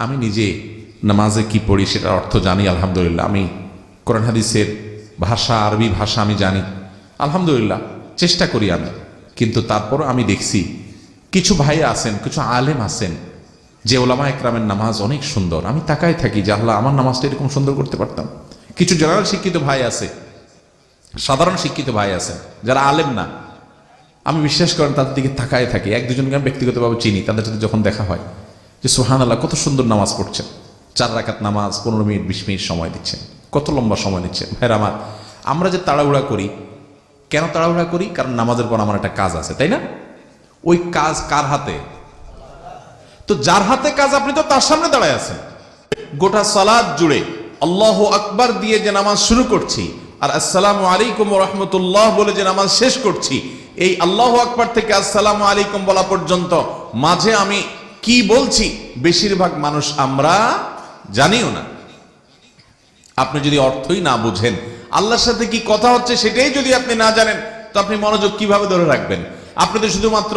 আমি নিজে নামাজে কি পড়ি সেটার অর্থ জানি আলহামদুলিল্লাহ। আমি কোরআন হাদিসের ভাষা, আরবি ভাষা আমি জানি আলহামদুলিল্লাহ, চেষ্টা করি আমি। কিন্তু তারপরও আমি দেখছি কিছু ভাই আছেন, কিছু আলেম আছেন যে ওলামা একরামের নামাজ অনেক সুন্দর। আমি তাকায় থাকি যে আল্লাহ, আমার নামাজটা এরকম সুন্দর করতে পারতাম। কিছু জেনারেল শিক্ষিত ভাই আছে, সাধারণ শিক্ষিত ভাই আছে যারা আলেম না, আমি বিশ্বাস করেন তাদের দিকে তাকায় থাকি। এক দুজনকে আমি ব্যক্তিগতভাবে চিনি, তাদের সাথে যখন দেখা হয় যে সুবহানাল্লাহ কত সুন্দর নামাজ পড়ছেন, 4 রাকাত নামাজ 15 মিনিট 20 মিনিট সময় দিচ্ছেন, কত লম্বা সময় দিচ্ছেন। ভাইরা আমার, আমরা যে তাড়াহুড়া করি, কেন তাড়াহুড়া করি? কারণ নামাজের পর আমার একটা কাজ আছে, তাই না? ওই কাজ কার হাতে? তো যার হাতে কাজ আপনি তো তার সামনে দাঁড়ায় আছেন। গোটা সালাত জুড়ে আল্লাহু আকবার দিয়ে যে নামাজ শুরু করছি আর আসসালামু আলাইকুম ওয়া রাহমাতুল্লাহ বলে যে নামাজ শেষ করছি, এই আল্লাহু আকবার থেকে আসসালামু আলাইকুম বলা পর্যন্ত মাঝে আমি কি বলছি বেশিরভাগ মানুষ আমরা জানিও না। আপনি যদি অর্থই না বুঝেন, আল্লাহর সাথে কি কথা হচ্ছে সেটাই যদি আপনি না জানেন, তো আপনি মনোযোগ কিভাবে ধরে রাখবেন? আপনি তো শুধুমাত্র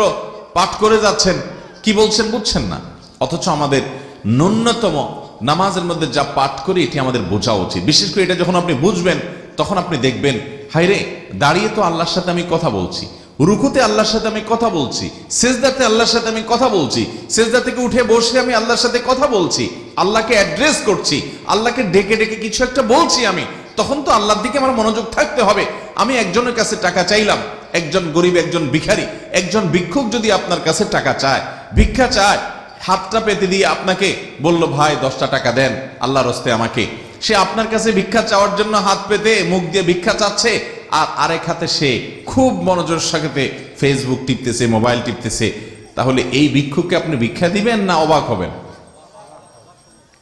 পাঠ করে যাচ্ছেন, কি বলছেন বুঝছেন না। অথচ আমাদের ন্যূনতম নামাজের মধ্যে যা পাঠ করি এটি আমাদের বোঝা উচিত। বিশেষ করে এটা যখন আপনি বুঝবেন, তখন আপনি দেখবেন হায়রে, দাঁড়িয়ে তো আল্লাহর সাথে আমি কথা বলছি, রুকুতে আল্লাহর সাথে আমি কথা বলছি, সেজদাতে আল্লাহর সাথে আমি কথা বলছি, সেজদা থেকে উঠে বসে আমি আল্লাহর সাথে কথা বলছি, আল্লাহকে অ্যাড্রেস করছি, আল্লাহকে ডেকে ডেকে কিছু একটা বলছি আমি। তখন তো আল্লাহর দিকে আমার মনোযোগ থাকতে হবে। আমি একজনের কাছে টাকা চাইলাম, একজন গরিব, একজন ভিখারি, একজন ভিক্ষুক যদি আপনার কাছে টাকা চায়, ভিক্ষা চায়, হাতটা পেতে দিয়ে আপনাকে বলল ভাই 10টা টাকা দেন আল্লাহর হস্তে আমাকে, সে আপনার কাছে ভিক্ষা চাওয়ার জন্য হাত পেতে মুখ দিয়ে ভিক্ষা চাচ্ছে, আর আরেক হাতে সে খুব মনোযোগের সাথে ফেসবুক টিপতেছে, মোবাইল টিপতেছে। তাহলে এই ভিক্ষুককে আপনি ভিক্ষা দিবেন না অবাক হবেন?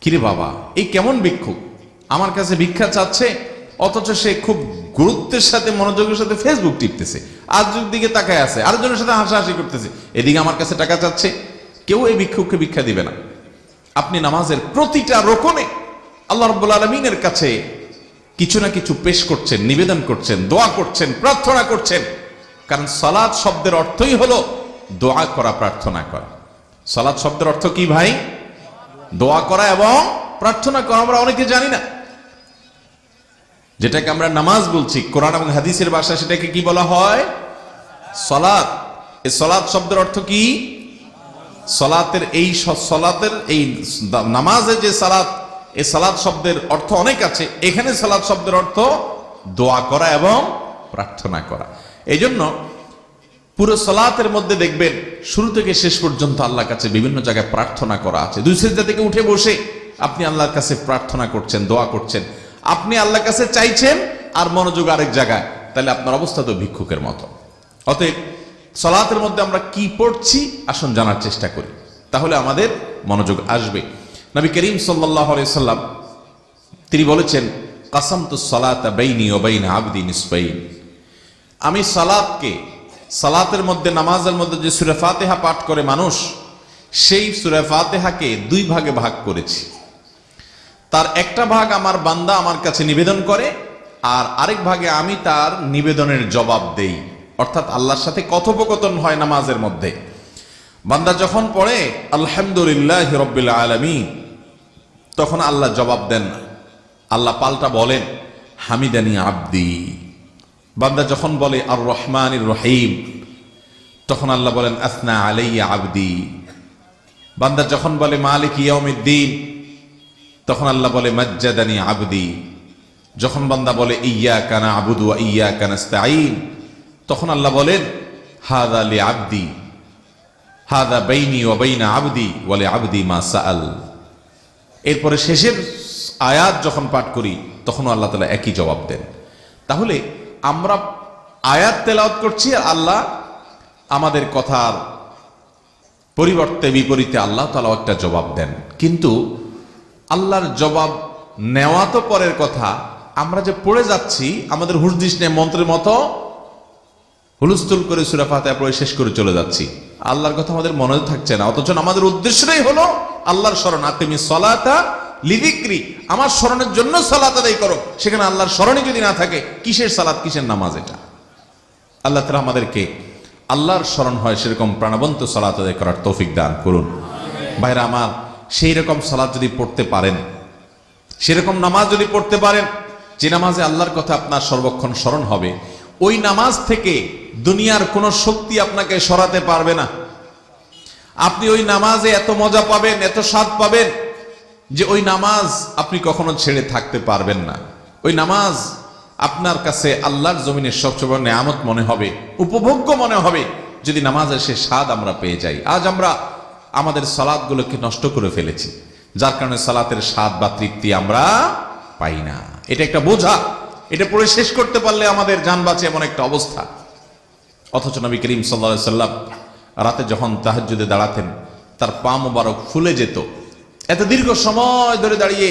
কিরে বাবা, এই কেমন ভিক্ষুক, আমার কাছে ভিক্ষা চাচ্ছে অথচ সে খুব গুরুত্বের সাথে মনোযোগের সাথে ফেসবুক টিপতেছে, আরেকজনের দিকে তাকায় আছে, আরেকজনের সাথে হাসাহাসি করতেছে, এদিকে আমার কাছে টাকা চাচ্ছে। কেউ এই ভিক্ষুককে ভিক্ষা দিবে না। আপনি নামাজের প্রতিটা রোকনে আল্লাহ রাব্বুল আলামিনের কাছে কিছু না কিছু পেশ করছেন, নিবেদন করছেন, দোয়া করছেন, প্রার্থনা করছেন। কারণ সালাত শব্দের অর্থই হলো দোয়া করা, প্রার্থনা করা। সালাত শব্দের অর্থ কি ভাই? দোয়া করা এবং প্রার্থনা করা। আমরা অনেকে জানি না, যেটাকে আমরা নামাজ বলছি কোরআন এবং হাদিসের ভাষায় সেটাকে কি বলা হয়? সালাত। এই সালাত শব্দের অর্থ কি? সালাতের এই নামাজে যে সালাত, এই সালাত শব্দের অর্থ অনেক আছে। এখানে সালাত শব্দের অর্থ দোয়া করা এবং প্রার্থনা করা। এই জন্য পুরো সালাতের মধ্যে দেখবেন শুরু থেকে শেষ পর্যন্ত আল্লাহর কাছে বিভিন্ন জায়গায় প্রার্থনা করা আছে। 2 সিজদা থেকে উঠে বসে আপনি আল্লাহর কাছে প্রার্থনা করছেন, দোয়া করছেন, আপনি আল্লাহর কাছে চাইছেন আর মনোযোগ আরেক জায়গায়, তাহলে আপনার অবস্থা তো ভিক্ষুকের মতো। অতএব সালাতের মধ্যে আমরা কি পড়ছি আসুন জানার চেষ্টা করি, তাহলে আমাদের মনোযোগ আসবে। নবী করিম সাল্লাল্লাহু আলাইহি সাল্লাম তিনি বলেছেন, কাসামতুস সালাতা বাইনি ওয়া বাইনা আবদি নিসফাইন। আমি সালাতের মধ্যে, নামাজের মধ্যে যে সূরা ফাতিহা পাঠ করে মানুষ, সেই সূরা ফাতিহাকে 2 ভাগে ভাগ করেছি। তার একটা ভাগ আমার বান্দা আমার কাছে নিবেদন করে, আর আরেক ভাগে আমি তার নিবেদনের জবাব দেই। অর্থাৎ আল্লাহর সাথে কথোপকথন হয় নামাজের মধ্যে। বান্দা যখন পড়ে আলহামদুলিল্লাহি রাব্বিল আলামিন, তখন আল্লাহ জবাব দেন না, আল্লাহ পাল্টা বলেন হামিদানি আব্দি। বান্দা যখন বলে আর রহমানির রহিম, তখন আল্লাহ বলেন আসনা আলাইয়া আব্দি। বান্দা যখন বলে মালিক ইয়াউমিদ্দিন, তখন আল্লাহ বলে মাজ্জাদানি আব্দি। যখন বান্দা বলে ইয়্যাকা না'বুদু ওয়া ইয়্যাকা নাস্তাঈন, তখন আল্লাহ বলেন হাযা লি আব্দি, হাযা বাইনি ওয়া বাইনা আব্দি ওয়া লি আব্দি মা সাআল। এরপরে শেষের আয়াত যখন পাঠ করি তখন আল্লাহ তাআলা একই জবাব দেন। তাহলে আমরা আয়াত তেলাওয়াত করছি আর আল্লাহ আমাদের কথার পরিবর্তে বিপরীতে আল্লাহ তাআলা একটা জবাব দেন। কিন্তু আল্লাহর জবাব নেওয়া তো পরের কথা, আমরা যে পড়ে যাচ্ছি আমাদের হুজদিস নেই, মন্ত্রের মতো হুলস্থুল করে সূরা ফাতিহা পড়ে শেষ করে চলে যাচ্ছি, আল্লাহর কথা আমাদের মনে থাকছে না। অথচ আমাদের উদ্দেশ্যটাই হলো আল্লাহর স্মরণ। আতিমি সলাতা লিযিকরি, আমার স্মরণের জন্য সালাত আদায় করো। সেখানে আল্লাহর স্মরণই যদি না থাকে, কিসের সালাত, কিসের নামাজ? এটা আল্লাহ তাআলা আমাদেরকে আল্লাহর স্মরণ হয় সেরকম প্রাণবন্ত সালাত আদায় করার তৌফিক দান করুন। ভাইরা আমার, সেই রকম সালাত যদি পড়তে পারেন, সেরকম নামাজ যদি পড়তে পারেন যে নামাজে আল্লাহর কথা আপনার সর্বক্ষণ স্মরণ হবে, ওই নামাজ থেকে দুনিয়ার কোনো শক্তি আপনাকে সরাতে পারবে না। আপনি ওই নামাজে এত মজা পাবেন, এত স্বাদ পাবেন যে ওই নামাজ আপনি কখনো ছেড়ে থাকতে পারবেন না। ওই নামাজ আপনার কাছে আল্লাহর জমিনের সবচেয়ে বড় নেয়ামত মনে হবে, উপভোগ্য মনে হবে যদি নামাজের সে স্বাদ আমরা পেয়ে যাই। আজ আমরা আমাদের সালাতগুলোকে নষ্ট করে ফেলেছি, যার কারণে সালাতের স্বাদ বা তৃপ্তি আমরা পাই না। এটা একটা বোঝা, এটা পড়ে শেষ করতে পারলে আমাদের জান বাঁচে এমন একটা অবস্থা। অথচ নবী করিম সাল্লাল্লাহু আলাইহি সাল্লাম রাতে যখন তাহাজ্জুদে দাঁড়াতেন তার পা মোবারক ফুলে যেত। এত দীর্ঘ সময় ধরে দাঁড়িয়ে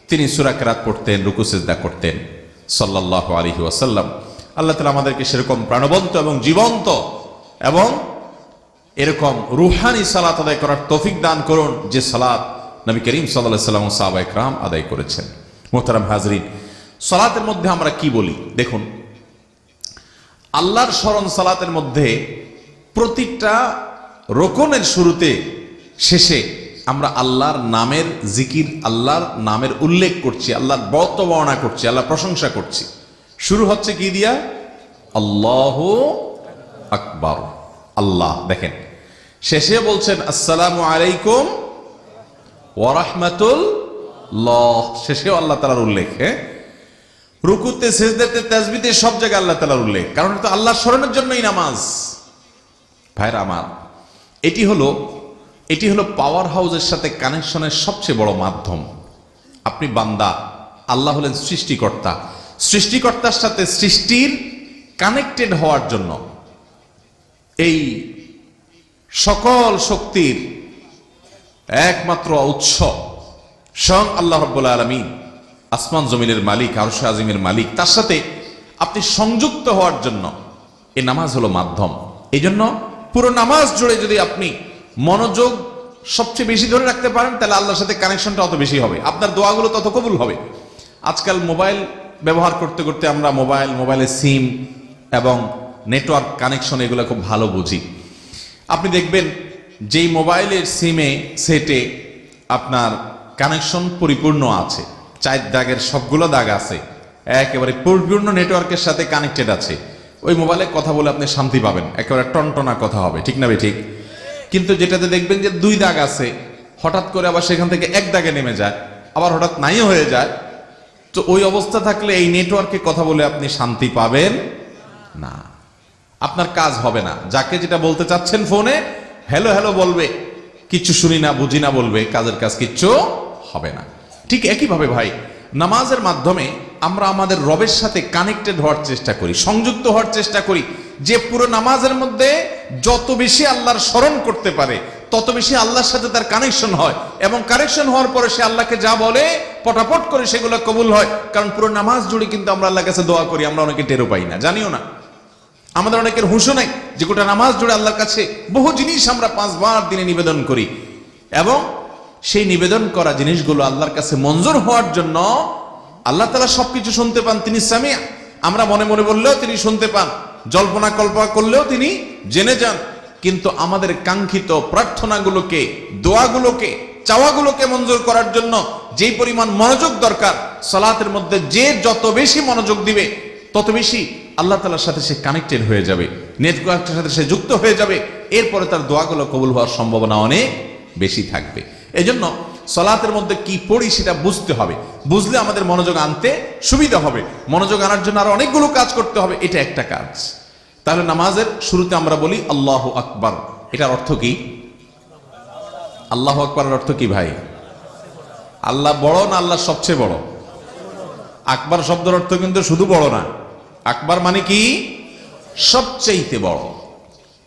তিনি সূরা কিরাত পড়তেন, রুকু সিজদা করতেন সাল্লাল্লাহু আলাইহি ওয়াসাল্লাম। আল্লাহ তাআলা আমাদেরকে সেরকম প্রাণবন্ত এবং জীবন্ত এবং এরকম রুহানি সালাত আদায় করার তৌফিক দান করুন, যে সালাত নবী করিম সাল্লাল্লাহু আলাইহি ওয়াসাল্লাম ও সাহাবায়ে কেরাম আদায় করেছেন। মুহতারাম হাজরিন, সালাতের মধ্যে আমরা কি বলি দেখুন। আল্লাহর স্মরণ সালাতের মধ্যে প্রতিটা রোকনের শুরুতে শেষে আমরা আল্লাহর নামের জিকির, আল্লাহর নামের উল্লেখ করছি, আল্লাহর বর্ণনা করছি, আল্লাহর প্রশংসা করছি। শুরু হচ্ছে কি দিয়া? আল্লাহু আকবার, আল্লাহ। দেখেন শেষে বলছেন আসসালামু আলাইকুম ওয়া রাহমাতুল্লাহ, শেষেও আল্লাহ তাআলার উল্লেখ। রুকুতে, সিজদাতে, তাসবিহতে সব জায়গায় আল্লাহ তাআলার উল্লেখ, কারণ এটা আল্লাহর স্মরণের জন্যই নামাজ। ভাইরা আমার, এটি হলো পাওয়ার হাউসের সাথে কানেকশনের সবচেয়ে বড় মাধ্যম। আপনি বান্দা, আল্লাহ হলেন সৃষ্টিকর্তা, সৃষ্টিকর্তার সাথে সৃষ্টির কানেক্টেড হওয়ার জন্য এই সকল শক্তির একমাত্র উৎস স্বয়ং আল্লাহ রাব্বুল আলামিন, আসমান জমিনের মালিক, আরশ আজিমের মালিক, তার সাথে আপনি সংযুক্ত হওয়ার জন্য এই নামাজ হলো মাধ্যম। এই জন্য পুরো নামাজ জুড়ে যদি আপনি মনোযোগ সবচেয়ে বেশি ধরে রাখতে পারেন, তাহলে আল্লাহর সাথে কানেকশনটা অত বেশি হবে, আপনার দোয়াগুলো তত কবুল হবে। আজকাল মোবাইল ব্যবহার করতে করতে আমরা মোবাইলের সিম এবং নেটওয়ার্ক কানেকশন এগুলো খুব ভালো বুঝি। আপনি দেখবেন যেই মোবাইলের সিমে সেটে আপনার কানেকশন পরিপূর্ণ আছে, 4 দাগের সবগুলো দাগ আছে, একেবারে পরিপূর্ণ নেটওয়ার্কের সাথে কানেক্টেড আছে, ওই মোবাইলে কথা বলে আপনি শান্তি পাবেন, একেবারে টনটনা কথা হবে, ঠিক না ঠিক? কিন্তু যেটাতে দেখবেন যে 2 দাগ আছে, হঠাৎ করে আবার সেখান থেকে 1 দাগে নেমে যায়, আবার হঠাৎ নাইও হয়ে যায়, তো ওই অবস্থা থাকলে এই নেটওয়ার্কে কথা বলে আপনি শান্তি পাবেন না, আপনার কাজ হবে না। যাকে যেটা বলতে চাচ্ছেন ফোনে হ্যালো হ্যালো বলবে, কিচ্ছু শুনি না বুঝি না বলবে, কাজের কাজ কিচ্ছু হবে না। ঠিক একইভাবে ভাই, নামাজের মাধ্যমে আমরা আমাদের রবের সাথে কানেক্টেড হওয়ার চেষ্টা করি, সংযুক্ত হওয়ার চেষ্টা করি। যে পুরো নামাজের মধ্যে যত বেশি আল্লাহর স্মরণ করতে পারে তত বেশি আল্লাহর সাথে তার কানেকশন হয়, এবং কানেকশন হওয়ার পরে সে আল্লাহকে যা বলে পটাপট করে সেগুলো কবুল হয়। কারণ পুরো নামাজ জুড়ে কিন্তু আমরা আল্লাহর কাছে দোয়া করি, আমরা অনেকে টেরও পাই না, জানিও না। আমাদের অনেকের হুঁশও নাই যে গোটা নামাজ জুড়ে আল্লাহর কাছে বহু জিনিস আমরা 5 বার দিনে নিবেদন করি, এবং সেই নিবেদন করা জিনিসগুলো আল্লাহর কাছে মঞ্জুর হওয়ার জন্য আল্লাহ তাআলা সবকিছু শুনতে পান, তিনি সামিয়া। আমরা মনে মনে বললেও তিনি শুনতে পান, জল্পনা কল্পনা করলেও তিনি জেনে যান। কিন্তু আমাদের কাঙ্ক্ষিত প্রার্থনাগুলোকে, দোয়াগুলোকে, চাওয়াগুলোকে মঞ্জুর করার জন্য যেই পরিমাণ মনোযোগ দরকার, সালাতের মধ্যে যে যত বেশি মনোযোগ দিবে তত বেশি আল্লাহ তাআলার সাথে সে কানেক্টেড হয়ে যাবে, নেটওয়ার্কের সাথে সে যুক্ত হয়ে যাবে, এরপরে তার দোয়াগুলো কবুল হওয়ার সম্ভাবনা অনেক বেশি থাকবে। এজন্য সালাতের মধ্যে কি পড়ি সেটা বুঝতে হবে, বুঝলে আমাদের মনোযোগ আনতে সুবিধা হবে। মনোযোগ আনার জন্য আরো অনেকগুলো কাজ করতে হবে, এটা একটা কাজ। তাহলে নামাজের শুরুতে আমরা বলি আল্লাহু আকবার, এটার অর্থ কি? আল্লাহু আকবারের অর্থ কি ভাই? আল্লাহ বড় না আল্লাহ সবচেয়ে বড়? আকবার শব্দের অর্থ কিন্তু শুধু বড় না, আকবার মানে কি? সবচেয়ে বড়,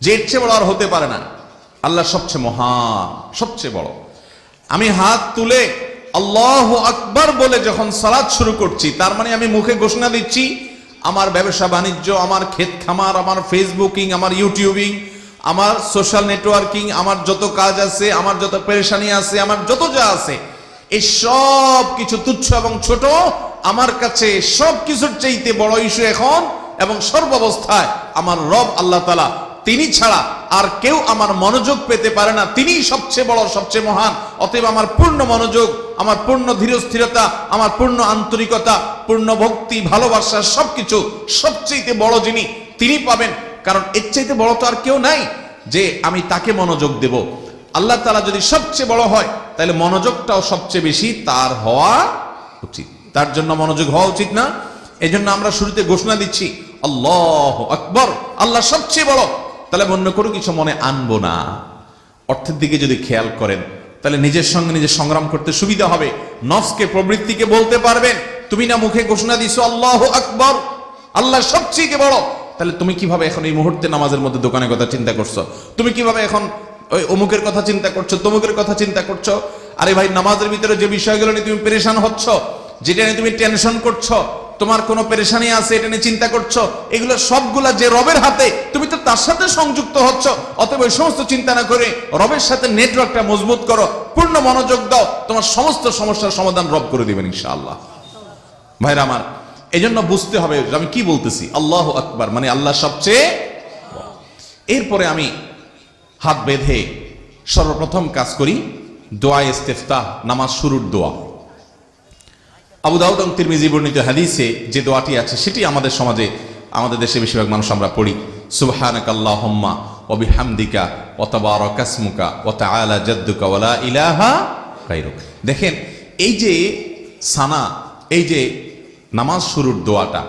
যে এর চেয়ে বড় আর হতে পারে না। আল্লাহ সবচেয়ে মহান, সবচেয়ে বড়। আমি হাত তুলে আল্লাহু আকবার বলে যখন সালাত শুরু করছি, তার মানে আমি মুখে ঘোষণা দিচ্ছি আমার ব্যবসা বাণিজ্য, আমার ক্ষেত খামার, আমার ফেসবুকিং, আমার ইউটিউবিং, আমার সোশ্যাল নেটওয়ার্কিং, আমার যত কাজ আছে, আমার যত পেরেশানি আছে, আমার যত যা আছে, এই সব কিছু তুচ্ছ এবং ছোট আমার কাছে সব কিছুর চাইতে বড় ইস্যু এখন এবং সর্বাবস্থায় আমার রব আল্লাহ তাআলা, তিনি ছাড়া আর কেউ আমার মনোযোগ পেতে পারে না, তিনিই সবচেয়ে বড়, সবচেয়ে মহান। অতএব আমার পূর্ণ মনোযোগ, আমার পূর্ণ ধীরস্থিরতা, আমার পূর্ণ আন্তরিকতা, পূর্ণ ভক্তি, ভালোবাসা, সবকিছু সবচেয়ে বড় যিনি, তিনি পাবেন। কারণ এর চাইতে বড় তো আর কেউ নাই যে আমি তাকে মনোযোগ দেব। আল্লাহ তাআলা যদি সবচেয়ে বড় হয়, তাহলে মনোযোগটাও সবচেয়ে বেশি তার হওয়া উচিত, তার জন্য মনোযোগ হওয়া উচিত না? এই জন্য আমরা শুরুতে ঘোষণা দিচ্ছি আল্লাহু আকবার, আল্লাহ সবচেয়ে বড়। তাহলে অন্য কোনো কিছু মনে আনবো না। অর্থের দিকে যদি খেয়াল করেন, তাহলে নিজের সঙ্গে নিজে সংগ্রাম করতে সুবিধা হবে। নফসকে, প্রবৃত্তিকে বলতে পারবেন, তুমি না মুখে ঘোষণা দিছো আল্লাহু আকবার, আল্লাহ সবচেয়ে বড়, তাহলে তুমি কিভাবে এখন এই মুহূর্তে নামাজের মধ্যে দোকানের কথা চিন্তা করছো? তুমি কিভাবে এখন ওই অমুকের কথা চিন্তা করছো, তমুকের কথা চিন্তা করছো? আরে ভাই, নামাজের ভিতরে যে বিষয়গুলো নিয়ে তুমি পেরেশান হচ্ছ, যেটা নিয়ে তুমি টেনশন করছো, তোমার কোনো পেরেশানি আছে এটা নিয়ে চিন্তা করছো, এগুলো সবগুলা যে রবের হাতে, তুমি তো তার সাথে সংযুক্ত হচ্ছ। অতএব ওই সমস্ত চিন্তা না করে রবের সাথে নেটওয়ার্কটা মজবুত করো, পূর্ণ মনোযোগ দাও, তোমার সমস্ত সমস্যার সমাধান রব করে দিবেন ইনশাআল্লাহ। ভাইরা আমার, এই জন্য বুঝতে হবে আমি কি বলতেছি। আল্লাহু আকবার মানে আল্লাহ সবচেয়ে। এরপরে আমি হাত বেঁধে সর্বপ্রথম কাজ করি দোয়া ইস্তেফতাহ, নামাজ শুরুর দোয়া। আবু দাউদ এবং তিরমিজি বর্ণিত হাদিসে যে দোয়াটি আছে সেটি আমাদের সমাজে, আমাদের দেশে বেশিরভাগ মানুষ আমরা পড়ি, সুবহানাকাল্লাহুম্মা ওয়া বিহামদিকা ওয়া তাবারাকা ইসমুকা ওয়া তাআলা জাদ্দুকা ওয়া লা ইলাহা গায়রুক। দেখেন, এই যে সানা, এই যে নামাজ শুরুর দোয়াটা,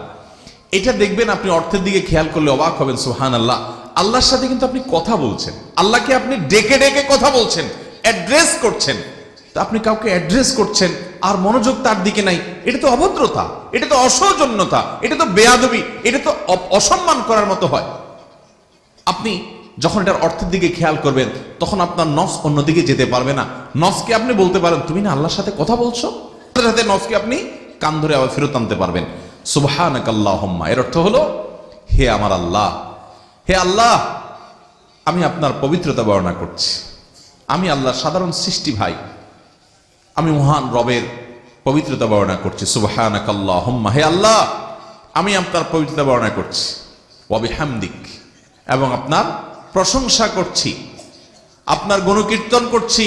এটা দেখবেন আপনি অর্থের দিকে খেয়াল করলে অবাক হবেন। সুবহানাল্লাহ, আল্লাহর সাথে কিন্তু আপনি কথা বলছেন, আল্লাহকে আপনি ডেকে ডেকে কথা বলছেন, অ্যাড্রেস করছেন। তো আপনি কাউকে অ্যাড্রেস করছেন আর মনোযোগ তার দিকে নাই, এটা তো অভদ্রতা, এটা তো অসৌজন্যতা, এটা তো বেয়াদবি, এটা তো অসম্মান করার মতো হয়। আপনি যখন এটার অর্থের দিকে খেয়াল করবেন, তখন আপনার নফস অন্যদিকে যেতে পারবে না। নফসকে আপনি বলতে পারেন, তুমি না আল্লাহর সাথে কথা বলছো, সাথে নফসকে আপনি কান ধরে আবার ফেরত আনতে পারবেন। সুবহানাকাল্লাহুম্মা, এর অর্থ হলো হে আমার আল্লাহ, হে আল্লাহ, আমি আপনার পবিত্রতা বর্ণনা করছি। আমি আল্লাহ সাধারণ সৃষ্টি ভাই, আমি মহান রবের পবিত্রতা বর্ণনা করছি। সুবহানাকাল্লাহুম্মা, হে আল্লাহ, আমি আপনার পবিত্রতা বর্ণনা করছি। ওয়া বিহামদিক, এবং আপনার প্রশংসা করছি, আপনার গুণকীর্তন করছি।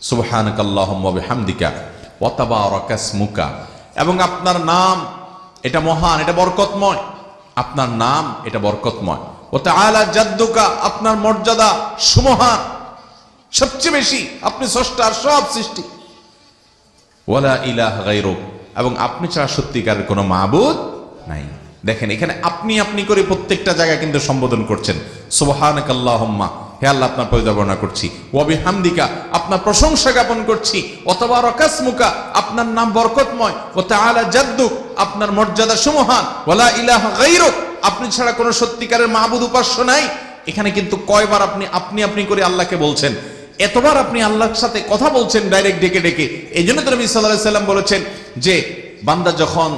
সুবহানাকাল্লাহুম্মা ওয়া বিহামদিকা ওয়া তাবারাকা ইসমুকা, এবং আপনার নাম এটা মহান, এটা বরকতময়, আপনার নাম এটা বরকতময়। ওয়া তাআলা জাদ্দুকা, আপনার মর্যাদা সুমহান, সবচেয়ে বেশি, আপনি স্রষ্টার সব সৃষ্টি। ওয়ালা ইলাহা গায়রুক, এবং আপনি ছাড়া সত্যিকারের কোনো মাবুদ নাই। দেখেন, এখানে আপনি আপনি করে প্রত্যেকটা জায়গায় কিন্তু সম্বোধন করছেন। সুবহানাকাল্লাহুম্মা, হে আল্লাহ, আপনার পবিত্রতা বর্ণনা করছি। ওয়া বিহামদিকা, আপনার প্রশংসা জ্ঞাপন করছি। ওয়া তাবারাকা ইসমুকা, আপনার নাম বরকতময়। ওয়া তাআলা জাদ্দুক, আপনার মর্যাদা সুমহান। ওয়ালা ইলাহা গায়রুক, আপনি ছাড়া কোনো সত্যিকারের মাবুদ উপাস্য নাই। এখানে কিন্তু কয়বার আপনি আপনি আপনি করে আল্লাহকে বলছেন, এতবার আপনি আল্লাহর সাথে কথা বলছেন ডাইরেক্ট ডেকে ডেকে। এই জন্য তো নবী সাল্লাল্লাহু আলাইহি সাল্লাম বলেছেন যে বান্দা যখন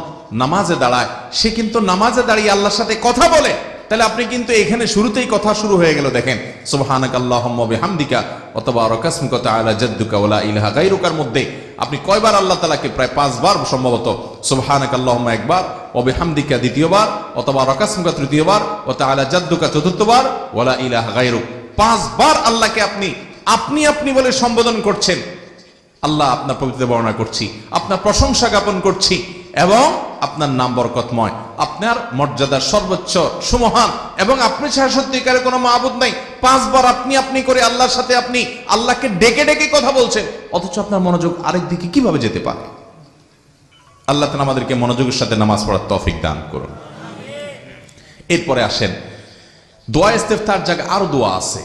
নামাজে দাঁড়ায়, সে কিন্তু নামাজে দাঁড়িয়ে আল্লাহর সাথে কথা বলে। তাহলে আপনি কিন্তু এখানে শুরুতেই কথা শুরু হয়ে গেল। দেখেন, সুবহানাকাল্লাহুম্মা ওয়া বিহামদিকা ওয়া তাবারাকা ইসমুকা ওয়া তাআলা জাদ্দুকা ওয়া লা ইলাহা গায়রুকার মধ্যে আপনি কয়বার আল্লাহ তাআলাকে? প্রায় 5 বার সম্ভবত। সুবহানাকাল্লাহুম্মা একবার, ওয়া বিহামদিকা দ্বিতীয়বার, ওয়া তাবারাকা ইসমুকা তৃতীয়বার, ওয়া তাআলা জাদ্দুকা চতুর্থবার, ওয়া লা ইলাহা গায়রুক 5 বার আল্লাহকে আপনি আপনি আপনি বলে সম্বোধন করছেন। আল্লাহ, আপনার পবিত্রতা বর্ণনা করছি, আপনার প্রশংসা জ্ঞাপন করছি, এবং আপনার নাম বরকতময়, আপনার মর্যাদা সর্বোচ্চ সুমহান, এবং আপনি ছাড়া সত্যিকারের কোনো মাবুদ নাই। 5 বার আপনি আপনি করে আল্লাহর সাথে আপনি আল্লাহকে ডেকে ডেকে কথা বলছেন, অথচ আপনার মনোযোগ আরেক দিকে কিভাবে যেতে পারে? আল্লাহ তাআলা আমাদেরকে মনোযোগের সাথে নামাজ পড়ার তৌফিক দান করুন। এরপরে আসেন দোয়া ইস্তেফতার জায়গায় আরো দোয়া আছে।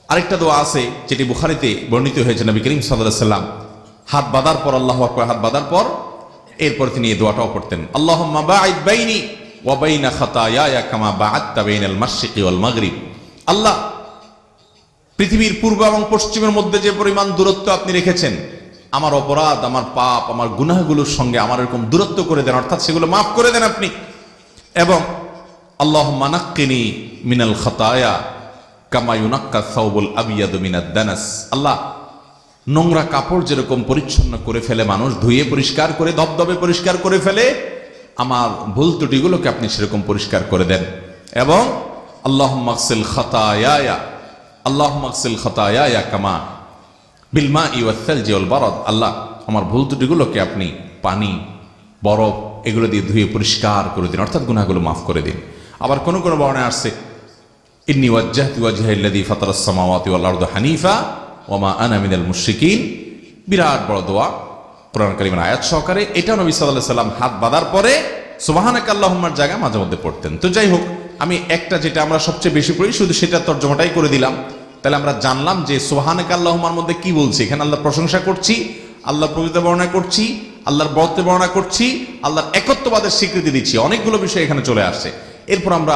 আরেকটা দোয়া আছে যেটি বুখারীতে বর্ণিত হয়েছে। নবী করিম সাল্লাল্লাহু আলাইহি সাল্লাম হাত বাঁধার পর, আল্লাহু আকবার হাত বাঁধার পর, এরপর তিনি এই দোয়াটাও পড়তেন, আল্লাহুম্মা বাঈদ বাইনি ওয়া বাইনা খাতায়ায়া কামা বা'আদতা বাইনাল মাশরিকি ওয়াল মাগরিব। আল্লাহ, পৃথিবীর পূর্ব এবং পশ্চিমের মধ্যে যে পরিমাণ দূরত্ব আপনি রেখেছেন, আমার অপরাধ, আমার পাপ, আমার গুনাহগুলোর সঙ্গে আমার এরকম দূরত্ব করে দেন, অর্থাৎ সেগুলো মাফ করে দেন আপনি। এবং আল্লাহুম্মা নাক্কিনি মিনাল খাতায়া কামা ইউনাক্কা সাওবুল আবিয়াদু মিনাদ দানাস। আল্লাহ, নোংরা কাপড় যেরকম পরিচ্ছন্ন করে ফেলে মানুষ, ধুয়ে পরিষ্কার করে ধবধবে পরিষ্কার করে ফেলে, আমার ভুল ত্রুটিগুলোকে আপনি সেরকম পরিষ্কার করে দেন। এবং আল্লাহুম্মা আগসিল খাতায়ায়া, আল্লাহুম্মা আগসিল খাতায়ায়া কামা বিল মাই ওয়াস সালজি ওয়াল বারাদ। আল্লাহ, আমার ভুল ত্রুটিগুলোকে আপনি পানি, বরফ এগুলো দিয়ে ধুয়ে পরিষ্কার করে দিন, অর্থাৎ গুনাহগুলো মাফ করে দিন। আবার কোন কোন বর্ণনায় আসছে ইন্নী ওয়াজ্জাহতু ওয়াজহিয়া লিল্লাযী ফাতারাস সামাওয়াতি ওয়াল আরদা হানিফা ওয়া মা আনা মিনাল মুশরিকিন। বিরাট বড় দোয়া, কোরআন কারীমের আয়াত সহকারে। এটা নবী সাল্লাল্লাহু আলাইহি সাল্লাম হাত বাঁধার পরে সুবহানাকা আল্লাহুম্মার জায়গা মাঝে মধ্যে পড়তেন। তো যাই হোক, আমি একটা যেটা আমরা সবচেয়ে বেশি পড়ি শুধু সেটা তর্জমাটাই করে দিলাম। তাহলে আমরা জানলাম যে সুবহানাকা আল্লাহুম্মার মধ্যে কি বলছি। এখানে আল্লাহর প্রশংসা করছি, আল্লাহর পবিত্রতা বর্ণনা করছি, আল্লাহর বরত্ব বর্ণনা করছি, আল্লাহর একত্ববাদের স্বীকৃতি দিচ্ছি। অনেকগুলো বিষয় এখানে চলে আসছে। এরপর আমরা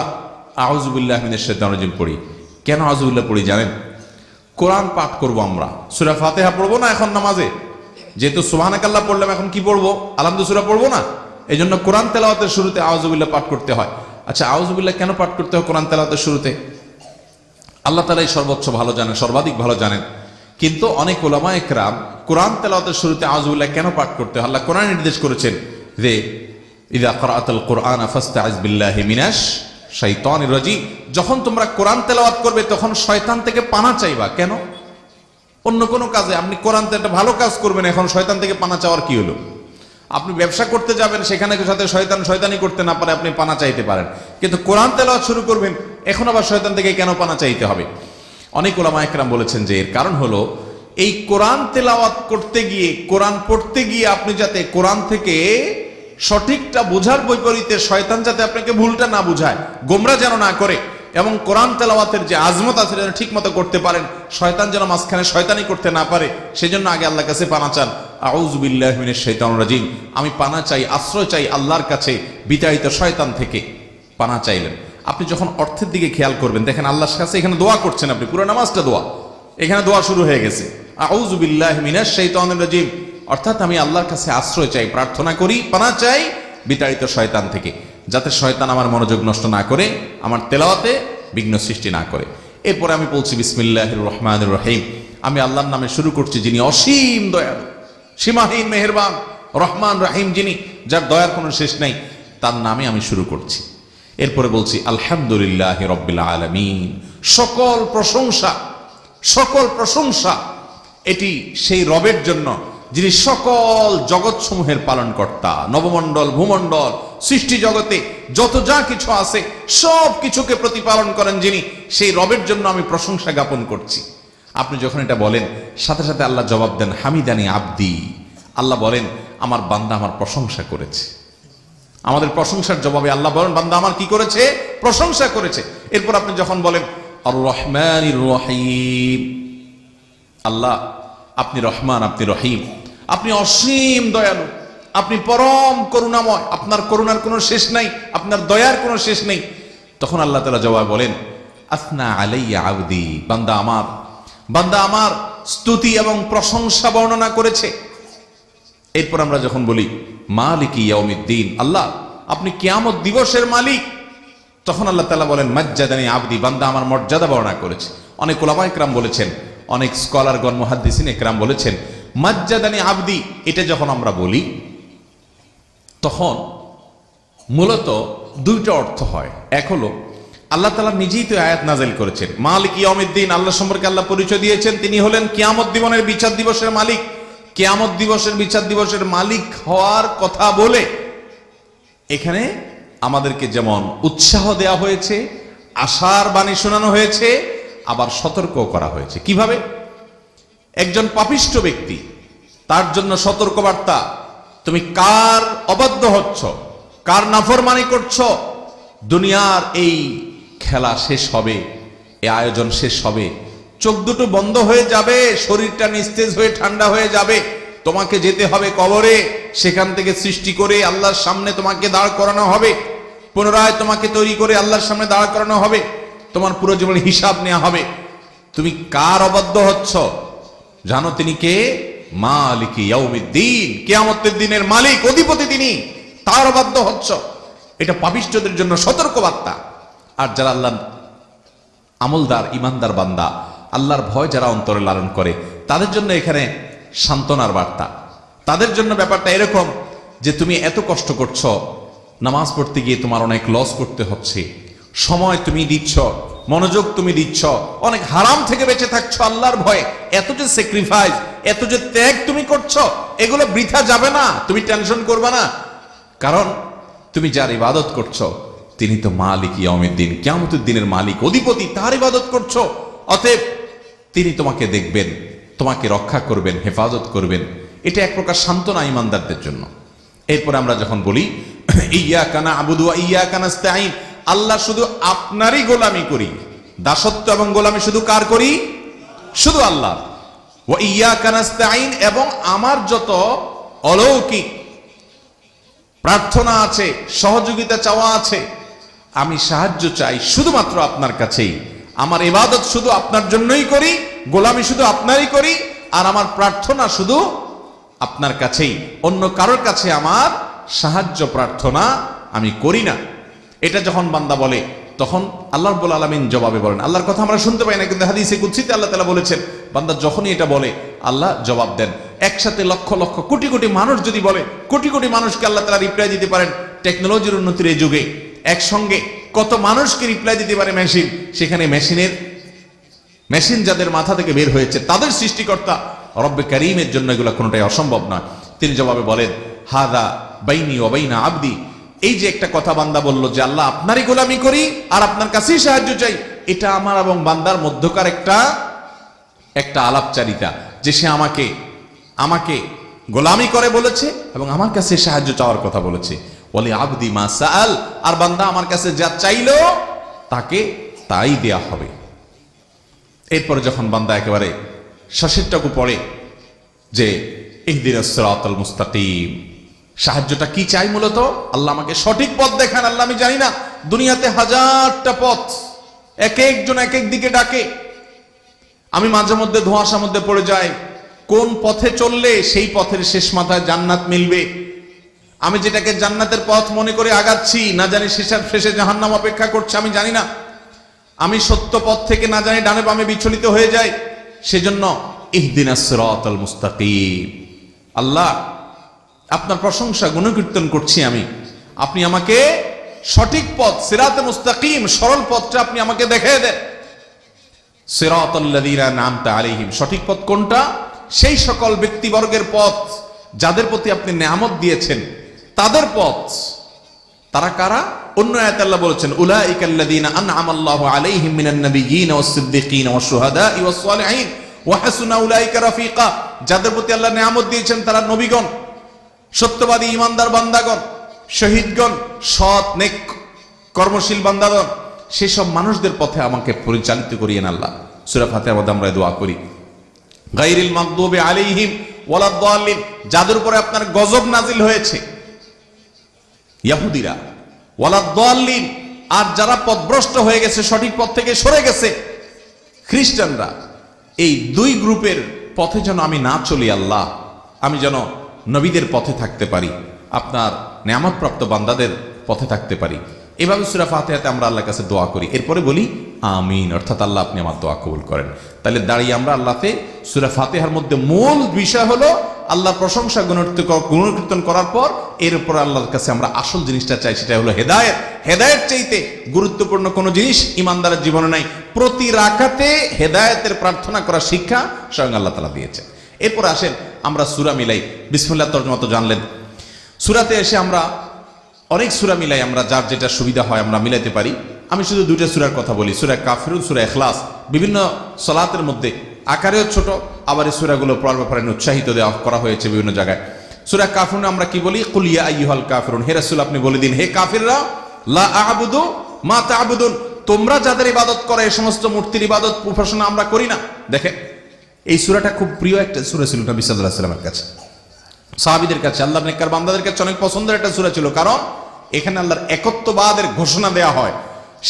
আউযু বিল্লাহি মিনাশ শাইতানির রাজিম পড়ি। কেন আউযু বিল্লাহ পড়ি জানেন? কোরআন পাঠ করব আমরা, সূরা ফাতিহা পড়বো না এখন নামাজে? যেহেতু সুবহানাকাল্লাহ পড়লাম, এখন কি পড়বো? আলহামদু সূরা পড়বো না? এই জন্য কোরআন তেলাওয়াতের শুরুতে আউযু বিল্লাহ পাঠ করতে হয়। আচ্ছা, আউযু বিল্লাহ কেন পাঠ করতে হয় কোরআন তেলাওয়াতের শুরুতে? আল্লাহ তাআলাই সর্বোচ্চ ভালো জানেন, সর্বাধিক ভালো জানেন। কিন্তু অনেক উলামা ইকরাম কোরআন তেলাওয়াতের শুরুতে আউযু বিল্লাহ কেন পাঠ করতে হয়? আল্লাহ কোরআন নির্দেশ করেছেন যে ইযা ক্রাআতাল কুরআন ফাস্তাইজ বিল্লাহি মিনাশ শাইতানির রাজিম। যখন তোমরা কোরআন তেলাওয়াত করবে তখন শয়তান থেকে পানা চাইবা। কেন? অন্য কোনো কাজে আপনি কোরআন একটা ভালো কাজ করবেন, এখন শয়তান থেকে পানা চাওয়ার কি হলো? আপনি ব্যবসা করতে যাবেন, সেখানে সাথে শয়তানি করতে না পারে, আপনি পানা চাইতে পারেন। কিন্তু কোরআন তেলাওয়াত শুরু করবেন, এখন আবার শয়তান থেকে কেন পানা চাইতে হবে? অনেক উলামা ইকরাম বলেছেন যে এর কারণ হলো এই কোরআন তেলাওয়াত করতে গিয়ে, কোরআন পড়তে গিয়ে আপনি যাতে কোরআন থেকে সঠিকটা বোঝার বৈপরীতে শয়তান যাতে আপনাকে ভুলটা না বুঝায়, গোমরা যেন না করে, এবং কোরআন তেলাওয়াতের যে আজমত আছে যেন ঠিক মতো করতে পারেন, শয়তান যেন মাঝখানে শয়তানি করতে না পারে, সেজন্য আগে আল্লাহর কাছে পানা চান। আউযু বিল্লাহি মিনাশ শাইতানির রাজিম, আমি পানা চাই, আশ্রয় চাই আল্লাহর কাছে বিতাড়িত শয়তান থেকে। পানা চাইলেন। আপনি যখন অর্থের দিকে খেয়াল করবেন, দেখেন আল্লাহর কাছে এখানে দোয়া করছেন আপনি, পুরো নামাজটা দোয়া, এখানে দোয়া শুরু হয়ে গেছে। আউযু বিল্লাহি মিনাশ শাইতানির রাজিম, অর্থাৎ আমি আল্লাহর কাছে আশ্রয় চাই, প্রার্থনা করি, পানা চাই বিতাড়িত শয়তান থেকে, যাতে শয়তান আমার মনোযোগ নষ্ট না করে, আমার তেলাওয়াতে বিঘ্ন সৃষ্টি না করে। এরপরে আমি বলছি বিসমিল্লাহির রহমানির রহিম, আমি আল্লাহর নামে শুরু করছি যিনি অসীম দয়ালু, সীমাহীন মেহেরবান, রহমান রহিম, যিনি যার দয়ার কোনো শেষ নাই, তার নামে আমি শুরু করছি। এরপরে বলছি আলহামদুলিল্লাহি রাব্বিল আলামিন, সকল প্রশংসা, সকল প্রশংসা এটি সেই রবের জন্য যিনি সকল জগৎসমূহের পালনকর্তা, নবমণ্ডল, ভূমণ্ডল, সৃষ্টি জগতে যত যা কিছু আছে সব কিছুকে প্রতিপালন করেন যিনি, সেই রবের জন্য আমি প্রশংসা জ্ঞাপন করছি। আপনি যখন এটা বলেন, সাথে সাথে আল্লাহ জবাব দেন হামিদানি আব্দি, আল্লাহ বলেন আমার বান্দা আমার প্রশংসা করেছে। আমাদের প্রশংসার জবাবে আল্লাহ বলেন বান্দা আমার কি করেছে? প্রশংসা করেছে। এরপর আপনি যখন বলেন আর রহমানির রহিম, আল্লাহ আপনি রহমান, আপনি রহিম, আপনি অসীম দয়ালু, আপনি পরম করুণাময়, আপনার করুণার কোনো শেষ নাই, আপনার দয়ার কোনো শেষ নেই। তখন আল্লাহ তাআলা জবাব বলেন আসনা আলাইয়া আবদি, বান্দা আমার স্তুতি এবং প্রশংসা বর্ণনা করেছে। এরপর আমরা যখন বলি মালিকি ইয়াউমিদ্দিন, আল্লাহ আপনি কিয়ামত দিবসের মালিক, তখন আল্লাহ তাআলা বলেন মাজ্জাদানি আবদি, বান্দা আমার মর্যাদা বর্ণনা করেছে। অনেক উলামা ইকরাম বলেছেন, অনেক স্কলারগণ, মুহাদ্দিসিন ইকরাম বলেছেন মাজ্জাদানি আবদি, এটা যখন আমরা বলি তখন মূলত দুইটা অর্থ হয়। এক হলো আল্লাহ তাআলা নিজেই তো আয়াত নাযিল করেছেন, মালিক ইয়াউমিদ্দিন, আল্লাহ সম্পর্কে আল্লাহ পরিচয় দিয়েছেন তিনি হলেন কিয়ামত দিবনের বিচার দিবসের মালিক। কিয়ামত দিবসের বিচার দিবসের মালিক হওয়ার কথা বলে এখানে আমাদেরকে যেমন উৎসাহ দেয়া হয়েছে, আশার বাণী শোনানো হয়েছে, আবার সতর্ক করা হয়েছে। কিভাবে? একজন পাপিষ্ঠ ব্যক্তি, তার জন্য সতর্কবার্তা, তুমি কার অবাধ্য হচ্ছ, কার নাফরমানি করছো, দুনিয়ার এই খেলা শেষ হবে, এই আয়োজন শেষ হবে, চোখ দুটো বন্ধ হয়ে যাবে, শরীরটা নিস্তেজ হয়ে ঠান্ডা হয়ে যাবে, তোমাকে যেতে হবে কবরে, সেখান থেকে সৃষ্টি করে আল্লাহর সামনে তোমাকে দাঁড় করানো হবে, পুনরায় তোমাকে তৈরি করে আল্লাহর সামনে দাঁড় করানো হবে, তোমার পুরো জীবনের হিসাব নেওয়া হবে। তুমি কার অবাধ্য হচ্ছ জানো? তিনি কে? মালিকি ইয়াউমিদ্দিন, কিয়ামতের দিনের মালিক, অধিপতি তিনি, তার অবাধ্য হচ্ছ। এটা পাপিষ্ঠদের জন্য সতর্ক বার্তা। আর যারা আল্লাহ আমলদার, ইমানদার বান্দা, আল্লাহর ভয় যারা অন্তরে লালন করে, তাদের জন্য এখানে সান্ত্বনার বার্তা। তাদের জন্য ব্যাপারটা এরকম যে তুমি এত কষ্ট করছো, নামাজ পড়তে গিয়ে তোমার অনেক লস করতে হচ্ছে, সময় তুমি দিচ্ছ, মনোযোগ তুমি দিচ্ছ, অনেক হারাম থেকে বেঁচে থাকছো আল্লাহর ভয়ে, এত যে স্যাক্রিফাইস, এত যে ত্যাগ তুমি করছো, এগুলো বৃথা যাবে না। তুমি টেনশন করবে না, কারণ তুমি যার ইবাদত করছো তিনি তো মালিক ইয়াউমিদ্দিন, কিয়ামতের দিনের মালিক, অধিপতি, তার ইবাদত করছো। অতএব তিনি তোমাকে দেখবেন, তোমাকে রক্ষা করবেন, হেফাজত করবেন। এটা এক প্রকার সান্ত্বনা ঈমানদারদের জন্য। এরপরে আমরা যখন বলি ইয়্যাকা না'বুদু ওয়া ইয়্যাকা নাস্তাঈন, আল্লাহ শুধু আপনারই গোলামি করি, দাসত্ব এবং গোলামি শুধু কার করি? শুধু আল্লাহ। ওয়া ইয়্যাকা নাস্তাঈন, এবং আমার যত অলৌকিক প্রার্থনা আছে, সহযোগিতা চাওয়া আছে, আমি সাহায্য চাই শুধুমাত্র আপনার কাছেই। আমার ইবাদত শুধু আপনার জন্যই করি, গোলামি শুধু আপনারই করি, আর আমার প্রার্থনা শুধু আপনার কাছেই, অন্য কারোর কাছে আমার সাহায্য প্রার্থনা আমি করি না। এটা যখন বান্দা বলে তখন আল্লাহ রাব্বুল আলামিন জবাবে বলেন, আল্লাহর কথা আমরা শুনতে পাই না, কিন্তু হাদিসে কুদসিতে আল্লাহ তাআলা বলেছেন বান্দা যখনই এটা বলে আল্লাহ জবাব দেন। একসাথে লক্ষ লক্ষ কোটি কোটি মানুষ যদি বলে, কোটি কোটি মানুষকে আল্লাহ তাআলা রিপ্লাই দিতে পারেন। টেকনোলজির উন্নতির এই যুগে একসঙ্গে কত মানুষকে রিপ্লাই দিতে পারে মেশিন, সেখানে মেশিন যাদের মাথা থেকে বের হয়েছে, তাদের সৃষ্টিকর্তা রব্বে কারীমের জন্য এগুলো কোনোটাই অসম্ভব নয়। তিনি জবাবে বলেন হাদা বাইনি ওয়া বাইনা আবদি, এই যে একটা কথা বান্দা বলল যে আল্লাহ আপনারই গোলামি করি আর আপনার কাছেই সাহায্য চাই, এটা আমার এবং বান্দার মধ্যকার একটা আলাপচারিতা, যে সে আমাকে গোলামি করে বলেছে এবং আমার কাছে সাহায্য চাওয়ার কথা বলেছে। ওয়ালি আবদি মা সাআল, আর বান্দা আমার কাছে যা চাইলো তাকে তাই দেয়া হবে। এরপরে যখন বান্দা একেবারে শেষেরটুকু পড়ে যে ইহদিনাস সিরাতাল মুস্তাকিম, সাহায্যটা কি চাই? মূলত আল্লাহ আমাকে সঠিক পথ দেখান। আল্লাহ আমি জানি না, দুনিয়াতে হাজারটা পথ, এক একজন এক এক দিকে ডাকে, আমি মাঝে মধ্যে ধোঁয়াশার মধ্যে পড়ে যাই, কোন পথে চললে সেই পথের শেষ মাথায় জান্নাত মিলবে। আমি যেটাকে জান্নাতের পথ মনে করে আগাচ্ছি, না জানি শেষে জাহান্নাম অপেক্ষা করছে, আমি জানি না। আমি সত্য পথ থেকে না জানি ডানে বামে বিচলিত হয়ে যাই। সেজন্য ইহদিনাস সিরাতাল মুস্তাকিম, আল্লাহ আপনার প্রশংসা গুণকীর্তন করছি আমি, আপনি আমাকে সঠিক পথ, সিরাতে মুস্তাকিম, সরল পথটা আপনি আমাকে দেখিয়ে দেন। সিরাতাল্লাযীনা আন'আমতা আলাইহিম, সঠিক পথ কোনটা? সেই সকল ব্যক্তিবর্গের পথ যাদের প্রতি আপনি নেয়ামত দিয়েছেন, তাদের পথ। তারা কারা? অন্য আয়াতে আল্লাহ বলেছেন উলাইকাল্লাযীনা আন'আমাল্লাহু আলাইহিম মিনান নাবিয়্যিনা ওয়াস সিদ্দীকিনা ওয়াশ শুহাদাই ওয়াস সালিহিন ওয়া হাসুনা উলাইকা রাফিকা, যাদের প্রতি আল্লাহ নেয়ামত দিয়েছেন তারা নবীগণ, সত্যবাদী ঈমানদার বান্দাগণ, শহীদগণ, সৎ নেক কর্মশীল বান্দাগণ, সেসব মানুষদের পথে আমাকে পরিচালিত করিয়েন আল্লাহ। সূরা ফাতিহার মধ্যে আমরা দোয়া করি গায়রিল মাগদুবি আলাইহিম ওয়ালাদ-দাল্লিন, যাদের উপরে আপনার গজব নাজিল হয়েছে, ইহুদিরা, ওয়ালাদ-দাল্লিন, আর যারা পথভ্রষ্ট হয়ে গেছে, সঠিক পথ থেকে সরে গেছে, খ্রিস্টানরা। এই দুই গ্রুপের পথে যেন আমি না চলি আল্লাহ, আমি যেন নবীদের পথে থাকতে পারি, আপনার নেয়ামতপ্রাপ্ত বান্দাদের পথে থাকতে পারি। এভাবে সূরা ফাতিহাতে আমরা আল্লাহর কাছে দোয়া করি, এরপরে বলি আমিন, অর্থাৎ আল্লাহ আপনি আমার দোয়া কবুল করেন। তাহলে দাঁড়িয়ে আমরা আল্লাহকে সূরা ফাতিহার মধ্যে মূল বিষয় হলো আল্লাহর প্রশংসা গুণকীর্তন করার পর এর উপর আল্লাহর কাছে আমরা আসল জিনিসটা চাই, সেটা হলো হেদায়েত। হেদায়েত চাইতে গুরুত্বপূর্ণ কোনো জিনিস ইমানদারের জীবনে নাই। প্রতি রাকাতে হেদায়েতের প্রার্থনা করার শিক্ষা স্বয়ং আল্লাহ তাআলা দিয়েছেন। এরপর আসেন আমরা সূরা মিলাই। বিসমিল্লাহ তর্জমা তো জানলেন। সূরাতে এসে আমরা অনেক সূরা মিলাই, আমরা যার যেটা সুবিধা হয় আমরা মিলাইতে পারি। আমি শুধু দুইটা সূরার কথা বলি, সূরা কাফিরুন, সূরা ইখলাস। বিভিন্ন সালাতের মধ্যে আকারেও ছোট, আবার এই সূরাগুলো পড়ার ব্যাপারে উৎসাহিত দেওয়া করা হয়েছে বিভিন্ন জায়গায়। সূরা কাফিরুন আমরা কি বলি? কুল ইয়া আইয়ুহাল কাফিরুন, হে রাসূল আপনি বলে দিন, হে কাফিররা, লা আ'বুদু মা তা'বুদুন, তোমরা যাদের ইবাদত করো এই সমস্ত মূর্তির ইবাদত উপাসনা আমরা করি না। দেখেন এই সূরাটা খুব প্রিয় একটা সূরা ছিল নবী সাল্লাল্লাহু আলাইহি ওয়াসাল্লামের কাছে, সাহাবীদের কাছে, আল্লাহর নেককার বান্দাদের কাছে অনেক পছন্দের একটা সূরা ছিল। কারণ এখানে আল্লাহর একত্ববাদের ঘোষণা দেয়া হয়,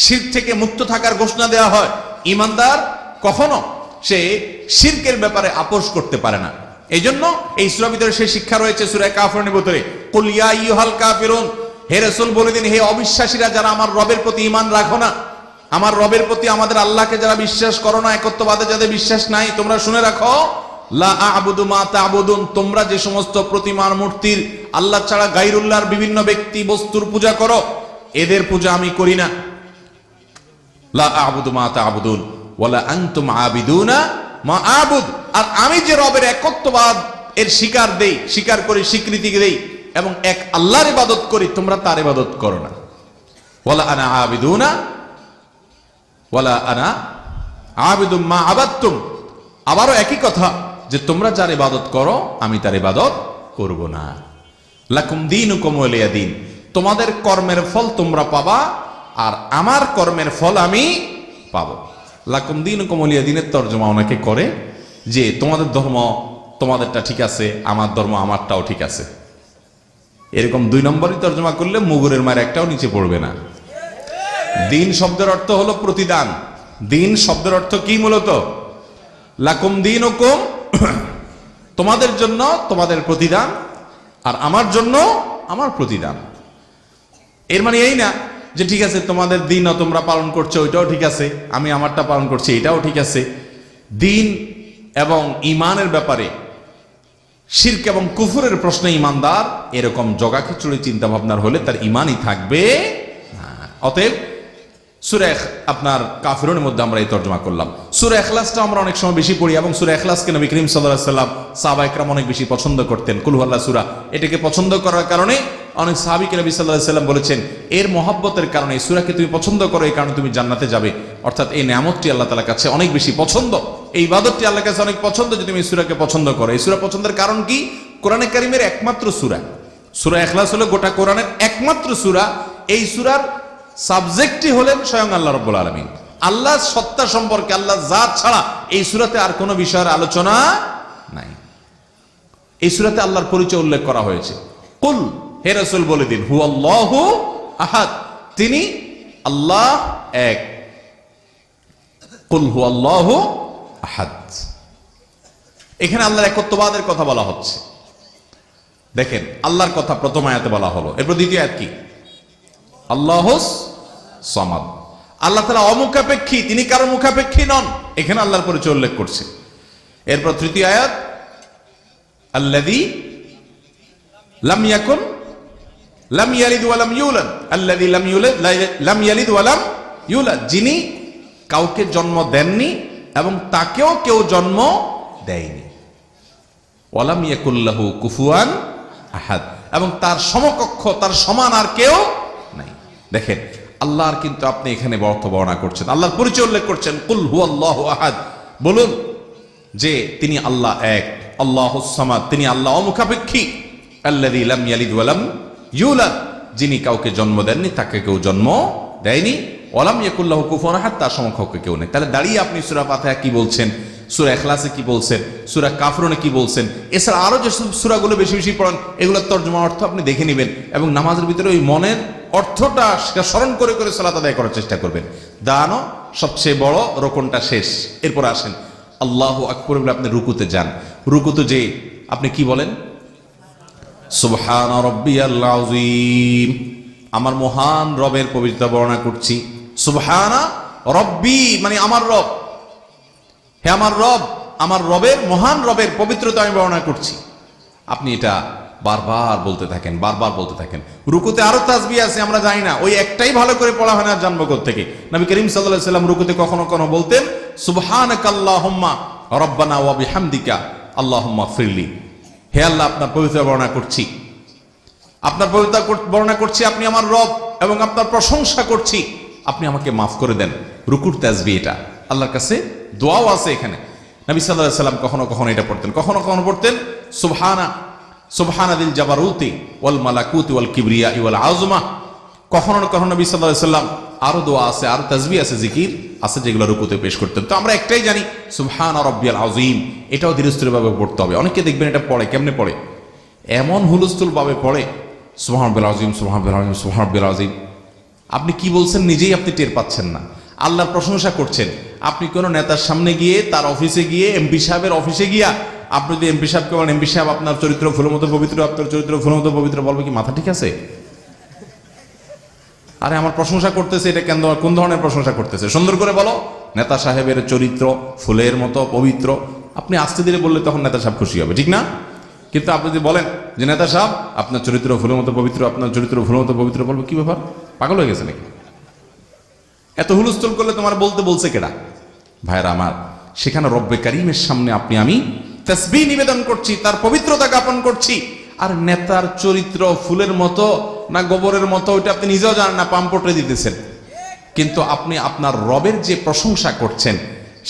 শিরক থেকে মুক্ত থাকার ঘোষণা দেয়া হয়। ঈমানদার কখনো সে শিরকের ব্যাপারে আপোষ করতে পারে না। এই জন্য এই সূরার ভিতরে সেই শিক্ষা রয়েছে সূরা কাফিরুনের ভিতরে, কুল ইয়া আইয়ুহাল কাফিরুন, হে রাসূল বলে দিন, হে অবিশ্বাসীরা যারা আমার রবের প্রতি ঈমান রাখো না, আমার রবের প্রতি, আমাদের আল্লাহকে যারা বিশ্বাস করো না, একত্ববাদে যাদের বিশ্বাস নাই, তোমরা শুনে রাখো, লা আ'বুদু মা তা'বুদুন, তোমরা যে সমস্ত প্রতিমার মূর্তির, আল্লাহ ছাড়া গায়রুল্লাহর বিভিন্ন ব্যক্তি বস্তুর পূজা করো, এদের পূজা আমি করি না। লা আ'বুদু মা তা'বুদুন ওয়ালা আনতুম আবিদুনা মা আ'বুদ। আর আমি যে রবের একত্ববাদ এর স্বীকার করি, স্বীকৃতি দেই এবং এক আল্লাহর ইবাদত করি, তোমরা তার ইবাদত করো না। ওয়ালা আনা আবিদুনা ওয়ালা আনা আবিদুম মা আবাদতুম। আবারও একই কথা যে তোমরা যার ইবাদত করো আমি তার ইবাদত করব না। লাকুম দীনুকুম ওয়ালিয়া দীন, তোমাদের কর্মের ফল তোমরা পাবা আর আমার কর্মের ফল আমি পাবো। লাকুম দীনুকুম ওয়ালিয়া দীনের তরজমা অনেকে করে যে তোমাদের ধর্ম তোমাদেরটা ঠিক আছে, আমার ধর্ম আমারটাও ঠিক আছে। এরকম 2 নম্বরই তরজমা করলে মুগুরের মার একটাও নিচে পড়বে না। দিন শব্দের অর্থ হলো প্রতিদান। দিন শব্দের অর্থ কি? মূলত লাকুম দীনুকুম, তোমাদের জন্য তোমাদের প্রতিদান আর আমার জন্য আমার প্রতিদান। এর মানে এই না যে ঠিক আছে তোমাদের দিনও তোমরা পালন করছো ওইটাও ঠিক আছে, আমি আমারটা পালন করছি এটাও ঠিক আছে। দিন এবং ঈমানের ব্যাপারে শিরক এবং কুফরের প্রশ্নে ঈমানদার এরকম জগাখিচুড়ি চিন্তা ভাবনার হলে তার ঈমানই থাকবে না। অতএব সূরা আপনার কাফিরুনের মধ্যে আমরা এই তরজমা করলাম। সূরা ইখলাসটা আমরা অনেক সময় বেশি পড়ি এবং সূরা ইখলাসকে নবী করিম সাল্লাল্লাহু আলাইহি ওয়াসাল্লাম সাহাবায়ে কেরাম অনেক বেশি পছন্দ করতেন। কুল হুয়াল্লাহ সূরা, এটাকে পছন্দ করার কারণে অনেক সাহাবীকে নবী সাল্লাল্লাহু আলাইহি ওয়াসাল্লাম বলেছেন এর মহব্বতের কারণে এই সূরাকে তুমি পছন্দ করো, এই কারণে তুমি জান্নাতে যাবে। অর্থাৎ এই নিয়ামতটি আল্লাহ তাআলার কাছে অনেক বেশি পছন্দ, এই ইবাদতটি আল্লাহর কাছে অনেক পছন্দ যে তুমি এই সূরাকে পছন্দ করো। এই সূরা পছন্দের কারণ কি? কোরআনে কারীমের একমাত্র সূরা। সূরা ইখলাস হলো গোটা কোরআনের একমাত্র সূরা। এই সূরার সাবজেক্টই হলেন স্বয়ং আল্লাহ রাব্বুল আলামিন। আল্লাহর সত্তা সম্পর্কে, আল্লাহর জাত ছাড়া এই সূরাতে আর কোনো বিষয়ের আলোচনা নাই। এই সূরাতে আল্লাহর পরিচয় উল্লেখ করা হয়েছে। কুল, হে রাসূল বলে দিন, হুয়াল্লাহু আহাদ, তিনি আল্লাহ এক। কুল হুয়াল্লাহু আহাদ, এখানে আল্লাহর একত্ববাদের কথা বলা হচ্ছে। দেখেন আল্লাহর কথা প্রথম আয়াতে বলা হলো, এরপর দ্বিতীয় আয়াত কি? আল্লাহুস সামাদ, আল্লাহ তাআলা অমুখাপেক্ষী, তিনি কারো মুখাপেক্ষী নন, এখানে আল্লাহর পরিচয় উল্লেখ করছে। এরপর তৃতীয় আয়াত আল্লাযী লাম ইয়াকুন লাম ইয়ালিদ ওয়া লাম ইউলাদ, আল্লাযী লাম ইয়ালিদ ওয়া লাম ইউলাদ, যিনি কাউকে জন্ম দেননি এবং তাকেও কেউ জন্ম দেয়নি। ওয়া লাম ইয়াকুল লাহু কুফুয়ান আহাদ, এবং তার সমকক্ষ, তার সমান আর কেউ নাই। দেখেন আল্লাহর কিন্তু আপনি এখানে অর্থ বর্ণনা করছেন, আল্লাহর পরিচয় উল্লেখ করছেন। কুল হুয়াল্লাহু আহাদ, বলুন যে তিনি আল্লাহ এক, আল্লাহুস সামাদ, তিনি আল্লাহ অমুখাপেক্ষী। আল্লাযী লাম ইয়ালিদ ওয়া লাম ইউলাদ, যিনি কাউকে জন্ম দেননি, তাকে কেউ জন্ম দেয়নি। ওয়া লাম ইয়াকুল লাহু কুফুয়ান আহাদ, তার সমকক্ষ কেউ নেই। তাহলে দাঁড়িয়ে আপনি সূরা ফাতিহা কি বলছেন, সূরা ইখলাসে কি বলছেন, সূরা কাফরুনে কি বলছেন, এছাড়া আরো যে সূরাগুলো বেশি বেশি পড়েন এগুলোর তরজমা অর্থ আপনি দেখে নেবেন এবং নামাজের ভিতরে ওই মনের অর্থটা স্মরণ করে করে সালাত আদায় করার চেষ্টা করবেন। দানো সবচেয়ে বড়, রোকনটা শেষ। এরপর আসেন আল্লাহু আকবার বলে আপনি রুকুতে যান। রুকুতে যে আপনি কি বলেন? সুবহানা রাব্বিয়াল আযীম, আমার মহান রবের পবিত্রতা বর্ণনা করছি। সুবহানা রব্বি মানে আমার রব, হে আমার রব, আমার রবের, মহান রবের পবিত্রতা আমি বর্ণনা করছি। আপনি এটা বারবার বলতে থাকেন, বারবার বলতে থাকেন। রুকুতে আরো তাসবিহ আছে, আমরা জানি না, ওই একটাই ভালো করে পড়া হয় না, জানবো কোত্থেকে। নবী করিম সাল্লাল্লাহু আলাইহি ওয়াসাল্লাম রুকুতে কখনো কখনো বলতেন সুবহানাকাল্লাহুম্মা রব্বানা ওয়া বিহামদিকা আল্লাহুম্মা ফিরলি, হে আল্লাহ আপনার পবিত্রতা বর্ণনা করছি, আপনার পবিত্রতা বর্ণনা করছি, আপনি আমার রব এবং আপনার প্রশংসা করছি, আপনি আমাকে মাফ করে দেন। রুকুর তাসবিহ এটা, আল্লাহর কাছে দোয়াও আছে এখানে। নবী সাল্লাল্লাহু আলাইহি ওয়াসাল্লাম কখনো কখনো এটা পড়তেন, কখনো কখনো পড়তেন সুবহানাদিল জাবারুতি ওয়াল মালাকুতি ওয়াল কিবরিয়া ওয়াল আযমা। কখনো কখনো নবী সাল্লাল্লাহু আলাইহি ওয়াসাল্লাম আরো দোয়া আছে, আরো তাসবিহ আছে, জিকির আছে, যেগুলো রুকুতে পেশ করতেন। তো আমরা একটাই জানি সুবহানা রাব্বিয়াল আযীম, এটাও ধীরস্থির ভাবে পড়তে হবে। অনেকে দেখবেন এটা পড়ে, কেমনে পড়ে? এমন হুলস্থুল ভাবে পড়ে, সুবহান রাব্বিয়াল আযীম, সুবহান রাব্বিয়াল আযীম, সুবহান রাব্বিয়াল আযীম। আপনি কি বলছেন নিজেই আপনি টের পাচ্ছেন না। আল্লাহর প্রশংসা করছেন, আপনি কোন নেতার সামনে গিয়ে, তার অফিসে গিয়ে, এমপি সাহেবের অফিসে গিয়া আপনি যদি এমপি সাহেবকে বলেন এমপি সাহেব আপনার চরিত্র ফুলের মতো পবিত্র, আপনার চরিত্র ফুলের মতো পবিত্র, বলবে কি মাথা ঠিক আছে? আরে আমার প্রশংসা করতেছে, এটা কেন, কোন ধরনের প্রশংসা করতেছে? সুন্দর করে বলো, নেতা সাহেবের চরিত্র ফুলের মতো পবিত্র। আপনি আস্তে ধীরে বললে তখন নেতা সাহেব খুশি হবে, ঠিক না? কিন্তু আপনি যদি বলেন যে নেতা সাহেব আপনার চরিত্র ফুলের মতো পবিত্র, আপনার চরিত্র ফুলের মতো পবিত্র, বলবো কি ব্যাপার, পাগল হয়ে গেছে নাকি? এত হুলস্থুল করলে তোমার বলতে বলছে কেডা? ভাইরা আমার, সেখানে রব্বে কারিমের সামনে আমি তাসবিহ নিবেদন করছি, তার পবিত্রতা জ্ঞাপন করছি। আর নেতার চরিত্র ফুলের মতো না গোবরের মতো, ওইটা আপনি নিজেও জানেন না, পাম্পটে দিতেছেন। কিন্তু আপনি আপনার রবের যে প্রশংসা করছেন,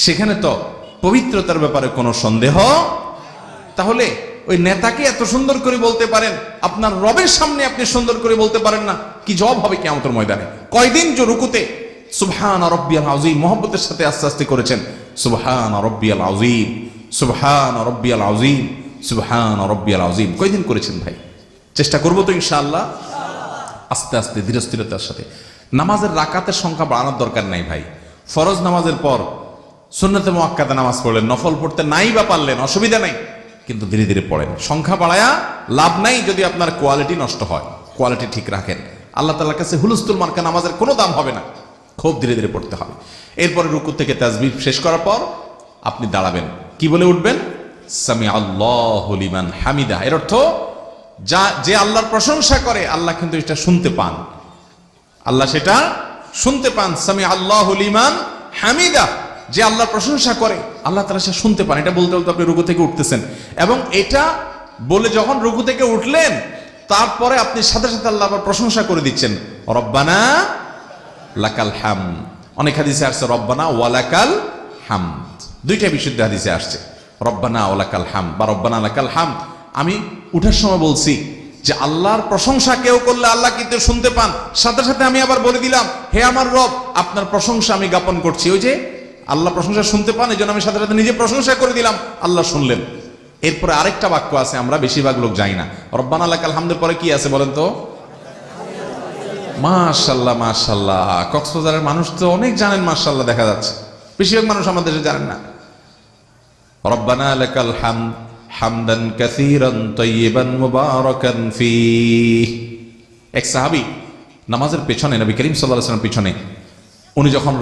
সেখানে তো পবিত্রতার ব্যাপারে কোনো সন্দেহ। তাহলে ওই নেতাকে এত সুন্দর করে বলতে পারেন, আপনার রবের সামনে আপনি সুন্দর করে বলতে পারেন না, কি জবাব হবে কিয়ামতের ময়দানে? কয়দিন যে রুকুতে সুবহান রাব্বিয়াল আযীম মুহাব্বতের সাথে আস্তে আস্তে করেছেন, সুবহান রাব্বিয়াল আযীম, সুবহান রাব্বিয়াল আযীম, সুবহান রাব্বিয়াল আযীম, কয়দিন করেছেন ভাই? চেষ্টা করবো তো ইনশাআল্লাহ, আস্তে আস্তে ধীরে স্থিরতার সাথে। নামাজের রাকাতের সংখ্যা বাড়ানোর দরকার নাই ভাই। ফরজ নামাজের পর সুন্নতে মুআক্কাদা নামাজ পড়লেন, নফল পড়তে নাই বা পারলেন, অসুবিধা নাই, কিন্তু ধীরে ধীরে পড়েন। সংখ্যা বাড়ায়া লাভ নাই যদি আপনার কোয়ালিটি নষ্ট হয়। কোয়ালিটি ঠিক রাখেন, আল্লাহ তাআলার কাছে হুলস্থুল মার্কা নামাজের কোনো দাম হবে না। খুব ধীরে ধীরে পড়তে হবে। এরপরে রুকু থেকে তাসবিহ শেষ করার পর আপনি দাঁড়াবেন, কি বলে উঠবেন? সামি আল্লাহু লিমান হামিদা। এর অর্থ যে আল্লাহর প্রশংসা করে, আল্লাহ কিন্তু এটা শুনতে পান, আল্লাহ সেটা শুনতে পান। সামি আল্লাহু লিমান হামিদা, যে আল্লাহর প্রশংসা করে আল্লাহ তাআলা সেটা শুনতে পান। এটা বলতে বলতে আপনি রুকু থেকে উঠতেছেন, এবং এটা বলে যখন রুকু থেকে উঠলেন, তারপরে আপনি সাথে সাথে আল্লাহর প্রশংসা করে দিচ্ছেন, রব্বানা লাকাল হামদ। অনেক হাদিসে আসছে রব্বানা ওয়ালাকাল হামদ, দুইটা বিশুদ্ধ হাদিসে আসছে, রব্বানা ওয়ালাকাল হামদ বা রব্বানা লাকাল হামদ। আমি উঠার সময় বলছি যে আল্লাহর প্রশংসা কেউ করলে আল্লাহ কিন্তু শুনতে পান। সাথে সাথে আমি আবার বলে দিলাম, হে আমার রব, আপনার প্রশংসা আমি জ্ঞাপন করছি। ওই যে আল্লাহ প্রশংসা শুনতে পান, এই জন্য আমি সাথে সাথে নিজে প্রশংসা করে দিলাম, আল্লাহ শুনলেন। এরপরে আরেকটা বাক্য আছে, আমরা বেশিরভাগ লোক যাই না। রব্বানা লাকাল হামদের পরে কি আছে বলেন তো? মাশাআল্লাহ মাশাআল্লাহ। কক্সবাজারের মানুষ তো অনেক জানেন মাশাআল্লাহ, দেখা যাচ্ছে বেশিরভাগ মানুষ আমাদের দেশে জানেন না। রব্বানা লাকাল হামদ হামদান কাসীরান তাইয়িবান মুবারাকান ফীহ। এক সাহাবী নামাজের পেছনে, নবী করিম সাল্লাল্লাহু আলাইহি ওয়াসাল্লাম পিছনে, উনি যখন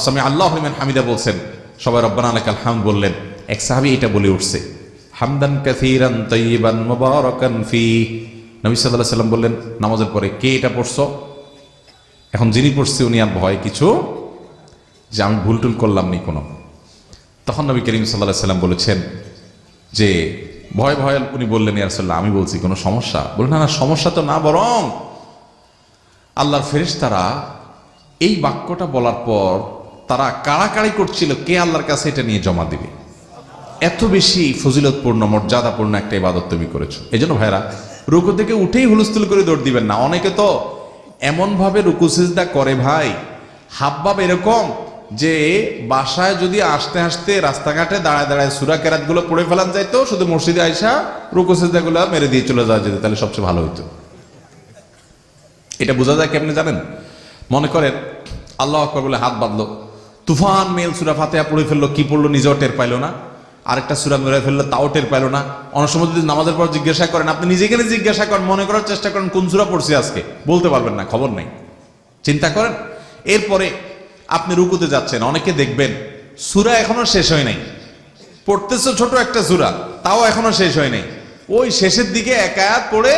সামি আল্লাহু লিমান হামিদা বলছেন, সবাই রব্বানা লাকাল হামদ বললেন, এক সাহাবী এটা বলে উঠছে, হামদান কাসীরান তাইয়িবান মুবারাকান ফীহ। নবী সাল্লাল্লাহু আলাইহি ওয়াসাল্লাম বললেন নামাজের পরে, কে এটা পড়ছো? এখন যিনি পড়ছে উনি আর ভয় কিছু যে আমি ভুল টুল করলাম নি কোনো। তখন নবী করিম সাল্লাল্লাহু আলাইহি ওয়াসাল্লাম বলেছেন যে ভয় ভয় উনি বললেন, ইয়া রাসূলুল্লাহ আমি বলছি কোনো সমস্যা? বললেন না না, সমস্যা তো না, বরং আল্লাহর ফেরেশতারা এই বাক্যটা বলার পর তারা কাড়াকাড়ি করছিল কে আল্লাহর কাছে এটা নিয়ে জমা দিবে। এত বেশি ফজিলতপূর্ণ মর্যাদাপূর্ণ একটা ইবাদত তুমি করেছো। এই জন্য ভাইরা, রুকু থেকে উঠেই হুলস্থুল করে দৌড় দিবেন না। অনেকে তো এমন ভাবে রুকু সিজদা করে ভাই, হাবভাব এরকম যে বাসায় যদি আসতে আসতে রাস্তাঘাটে দাঁড়ায় দাঁড়ায় সূরা কেরাত গুলো পড়ে ফেলান যাইতো, শুধু মসজিদে আইসা রুকু সিজদা গুলো মেরে দিয়ে চলে যাওয়া যেত, তাহলে সবচেয়ে ভালো হইতো। এটা বোঝা যায় কেমনে জানেন? মনে করেন আল্লাহু আকবার বলে হাত বাঁধলো, তুফান মেল সূরা ফাতিহা পড়ে ফেললো, কি পড়লো নিজেও টের পাইলো না, আরেকটা সূরা মেরে ফেললো তাও টের পাইলো না। অনেক সময় যদি নামাজের পর জিজ্ঞাসা করেন, আপনি নিজেকে জিজ্ঞাসা করেন, মনে করার চেষ্টা করেন কোন সূরা পড়ছি আজকে, বলতে পারবেন না, খবর নেই। চিন্তা করেন, এরপরে আপনি রুকুতে যাচ্ছেন, অনেকে দেখবেন সূরা এখনো শেষ হয় নাই, পড়তেছে ছোট একটা সূরা, তাও এখনো শেষ হয় নাই, ওই শেষের দিকে এক আয়াত পড়ে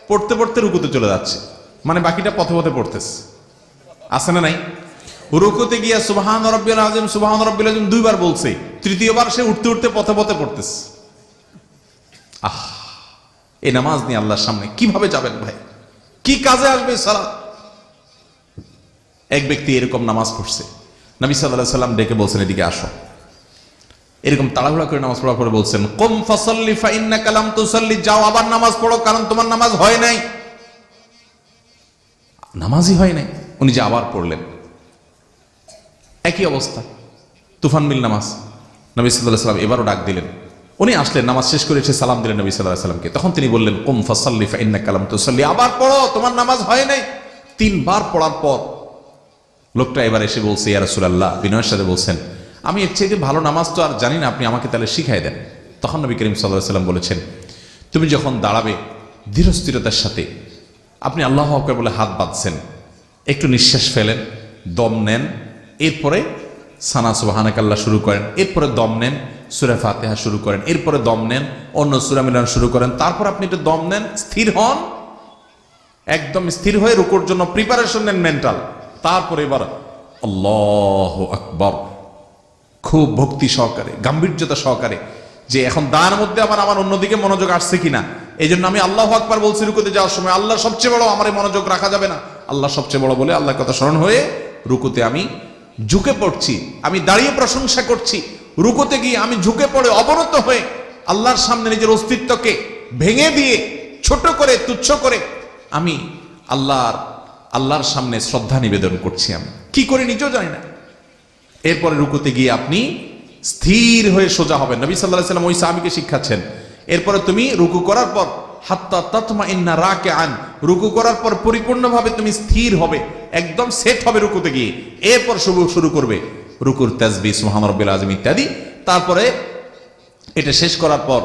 পড়তে পড়তে রুকুতে চলে যাচ্ছে, মানে বাকিটা পথে পথে পড়তেছে। আছে না নাই? রুকুতে গিয়া সুবহান রাব্বিয়াল আযীম সুবহান রাব্বিয়াল আযীম দুইবার বলছে, তৃতীয়বার সে উঠতে উঠতে পথে পথে পড়তেছে। এই নামাজ নিয়ে আল্লাহর সামনে কিভাবে যাবেন ভাই? কি কাজে আসবে সালাত? এক ব্যক্তি এরকম নামাজ পড়ছে, নবী সাল্লাল্লাহু আলাইহি সাল্লাম ডেকে বলছেন এদিকে আসো। এরকম তাড়াহুড়া করে নামাজ পড়ার পরে বলছেন, কুম ফাসাল্লি ফা ইন্নাকা লাম তুসাল্লি, যাও আবার নামাজ পড়ো, কারণ তোমার নামাজ হয় নাই। নামাজই হয় নাই। উনি যে আবার পড়লেন, একই অবস্থা, তুফান মিল নামাজ। নবী সাল্লাল্লাহু আলাইহি সাল্লাম এবারও ডাক দিলেন, উনি আসলেন, নামাজ শেষ করে এসে সালাম দিলেন নবী সাল্লাল্লাহু আলাইহি সাল্লামকে। তখন তিনি বললেন, কুম ফাসাল্লি ফা ইন্নাকা লাম তুসাল্লি, আবার পড়ো, তোমার নামাজ হয় নাই। তিনবার পড়ার পর লোকটা এবার এসে বলছে, ইয়া রাসূলুল্লাহ, বিনয়ের সাথে বলছেন, আমি এর চাইতে ভালো নামাজ তো আর জানি না, আপনি আমাকে তাহলে শিখাই দেন। তখন নবী করিম সাল্লাল্লাহু আলাইহি সাল্লাম বলেছেন, তুমি যখন দাঁড়াবে ধীরস্থিরতার সাথে, আপনি আল্লাহু আকবার বলে হাত বাঁধছেন, একটু নিঃশ্বাস ফেলেন, দম নেন, এরপরে সানা সুবহানাকাল্লাহ শুরু করেন, এরপরে দম নেন, সূরা ফাতিহা শুরু করেন, এরপরে দম নেন, অন্য সূরা মিলানো শুরু করেন, তারপর আপনি একটু দম নেন, স্থির হন, একদম স্থির হয়ে রুকুর জন্য প্রিপারেশন নেন মেন্টাল, তারপরে এবার আল্লাহু আকবার, খুব ভক্তি সহকারে, গাম্ভীর্যতা সহকারে, যে এখন দাঁড়ানোর মধ্যে আমার অন্যদিকে মনোযোগ আসছে কিনা। এই জন্য আমি আল্লাহু আকবার বলছি রুকুতে যাওয়ার সময়, আল্লাহ সবচেয়ে বড়, আমার এই মনোযোগ রাখা যাবে না, আল্লাহ সবচেয়ে বড় বলে আল্লাহর কথা স্মরণ হয়ে রুকুতে আমি ঝুঁকে পড়ছি। আমি দাঁড়িয়ে প্রশংসা করছি, রুকুতে গিয়ে আমি ঝুঁকে পড়ে অবনত হয়ে আল্লাহর সামনে নিজের অস্তিত্বকে ভেঙে দিয়ে, ছোট করে, তুচ্ছ করে আমি আল্লাহর সামনে শ্রদ্ধা নিবেদন করছি। আমি কি করে নিজেও জানি না। এরপরে রুকুতে গিয়ে আপনি স্থির হয়ে সোজা হবেন। নবী সাল্লাল্লাহু আলাইহি ওয়াসাল্লাম ওই সাহাবীকে শিখাচ্ছেন, এরপরে তুমি রুকু করার পর হাত্তা তাতমাইন্না রাকিআন, রুকু করার পর পরিপূর্ণভাবে তুমি স্থির হবে, একদম সেট হবে রুকুতে গিয়ে। এরপর শুরু করবে রুকুর তাসবিহ, সুবহান রাব্বিল আযীম ইত্যাদি। তারপরে এটা শেষ করার পর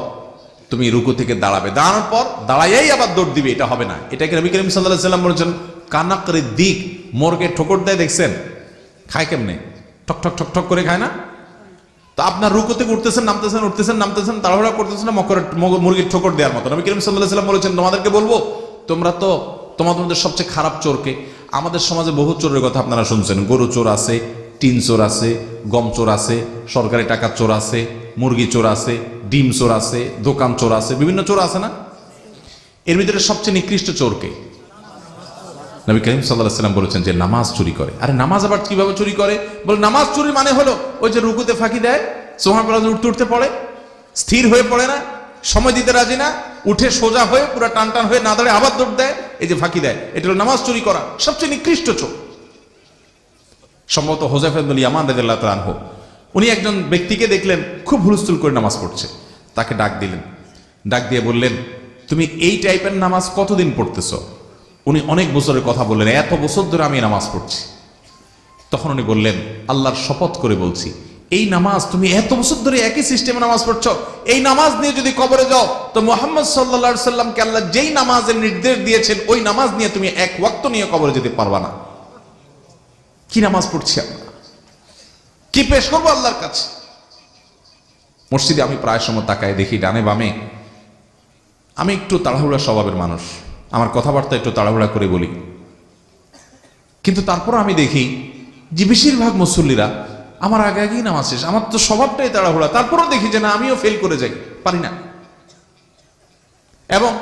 তুমি রুকু থেকে দাঁড়াবে, দাঁড়ানোর পর দাঁড়াইয়াই আবার দৌড় দিবে, এটা হবে না। এটাকে নবী করিম সাল্লাল্লাহু আলাইহি ওয়াসাল্লাম বলেছেন কানাকরে দিক, মোরগে ঠোকর দেয়, দেখছেন খায় কেমনে, ঠক ঠক ঠক ঠক করে খায় না? তো আপনার রুকু থেকে উঠতেছেন নামতেছেন, উঠতেছেন নামতেছেন, তাড়াহুড়া করতেছেন না, মুরগির ঠোকর দেওয়ার মতো। নবী করিম সাল্লাল্লাহু আলাইহি ওয়াসাল্লাম বলেছেন তোমাদেরকে বলবো, তোমরা তো তোমাদের সবচেয়ে খারাপ চোরকে, আমাদের সমাজে বহু চোরের কথা আপনারা শুনছেন, গরু চোর আছে, টিন চোর আছে, গম চোর আছে, সরকারি টাকার চোর আছে, মুরগি চোর আছে, ডিম চোর আছে, দোকান চোর আছে, বিভিন্ন চোর আছে না? এর ভিতরে সবচেয়ে নিকৃষ্ট চোরকে? নবী করিম সাল্লাল্লাহু আলাইহি ওয়াসাল্লাম বলেছেন যে নামাজ চুরি করে। আরে নামাজ আবার কিভাবে চুরি করে? বলে নামাজ চুরি মানে হলো ওই যে রুকুতে ফাঁকি দেয়, সুবহানাল্লাহ উঠতে উঠতে পড়ে, স্থির হয়ে পড়ে না, সময় দিতে রাজি না, উঠে সোজা হয়ে পুরো টান টান হয়ে না দাঁড়িয়ে আবার দৌড় দেয়, এই যে ফাঁকি দেয়, এটা হলো নামাজ চুরি করা। সবচেয়ে নিকৃষ্ট চোর সম্ভবত হুযায়ফা ইবনুল ইয়ামান রাদিয়াল্লাহু তাআলা আনহু, উনি একজন ব্যক্তিকে দেখলেন খুব হুলস্থুল করে নামাজ পড়ছে, তাকে ডাক দিলেন, ডাক দিয়ে বললেন তুমি এই টাইপের নামাজ কতদিন পড়তেছো? উনি অনেক বছরের কথা বললেন, এত বছর ধরে আমি নামাজ পড়ছি। তখন উনি বললেন আল্লাহর শপথ করে বলছি, এই নামাজ তুমি এত বছর ধরে একই সিস্টেমে নামাজ পড়ছো, এই নামাজ নিয়ে যদি কবরে যাও তো মুহাম্মদ সাল্লাল্লাহু আলাইহি সাল্লামকে আল্লাহ যেই নামাজের নির্দেশ দিয়েছেন ওই নামাজ নিয়ে তুমি এক ওয়াক্ত নিয়ে কবরে যেতে পারবা না। কি নামাজ পড়ছি আমরা, কি পেশ করবো আল্লাহর কাছে? মসজিদে আমি প্রায় সময় তাকায় দেখি ডানে বামে, আমি একটু তাড়াহুড়া স্বভাবের মানুষ, আমার কথাবার্তা একটু তাড়াহুড়া করে বলি, কিন্তু তারপর আমি দেখি যে বেশিরভাগ মুসল্লিরা আমার আগে আগেই নামাজ শেষ। আমার তো স্বভাবটাই তাড়াহুড়া, তারপরও দেখি যে না, আমিও ফেল করে যাই, পারি না। এবং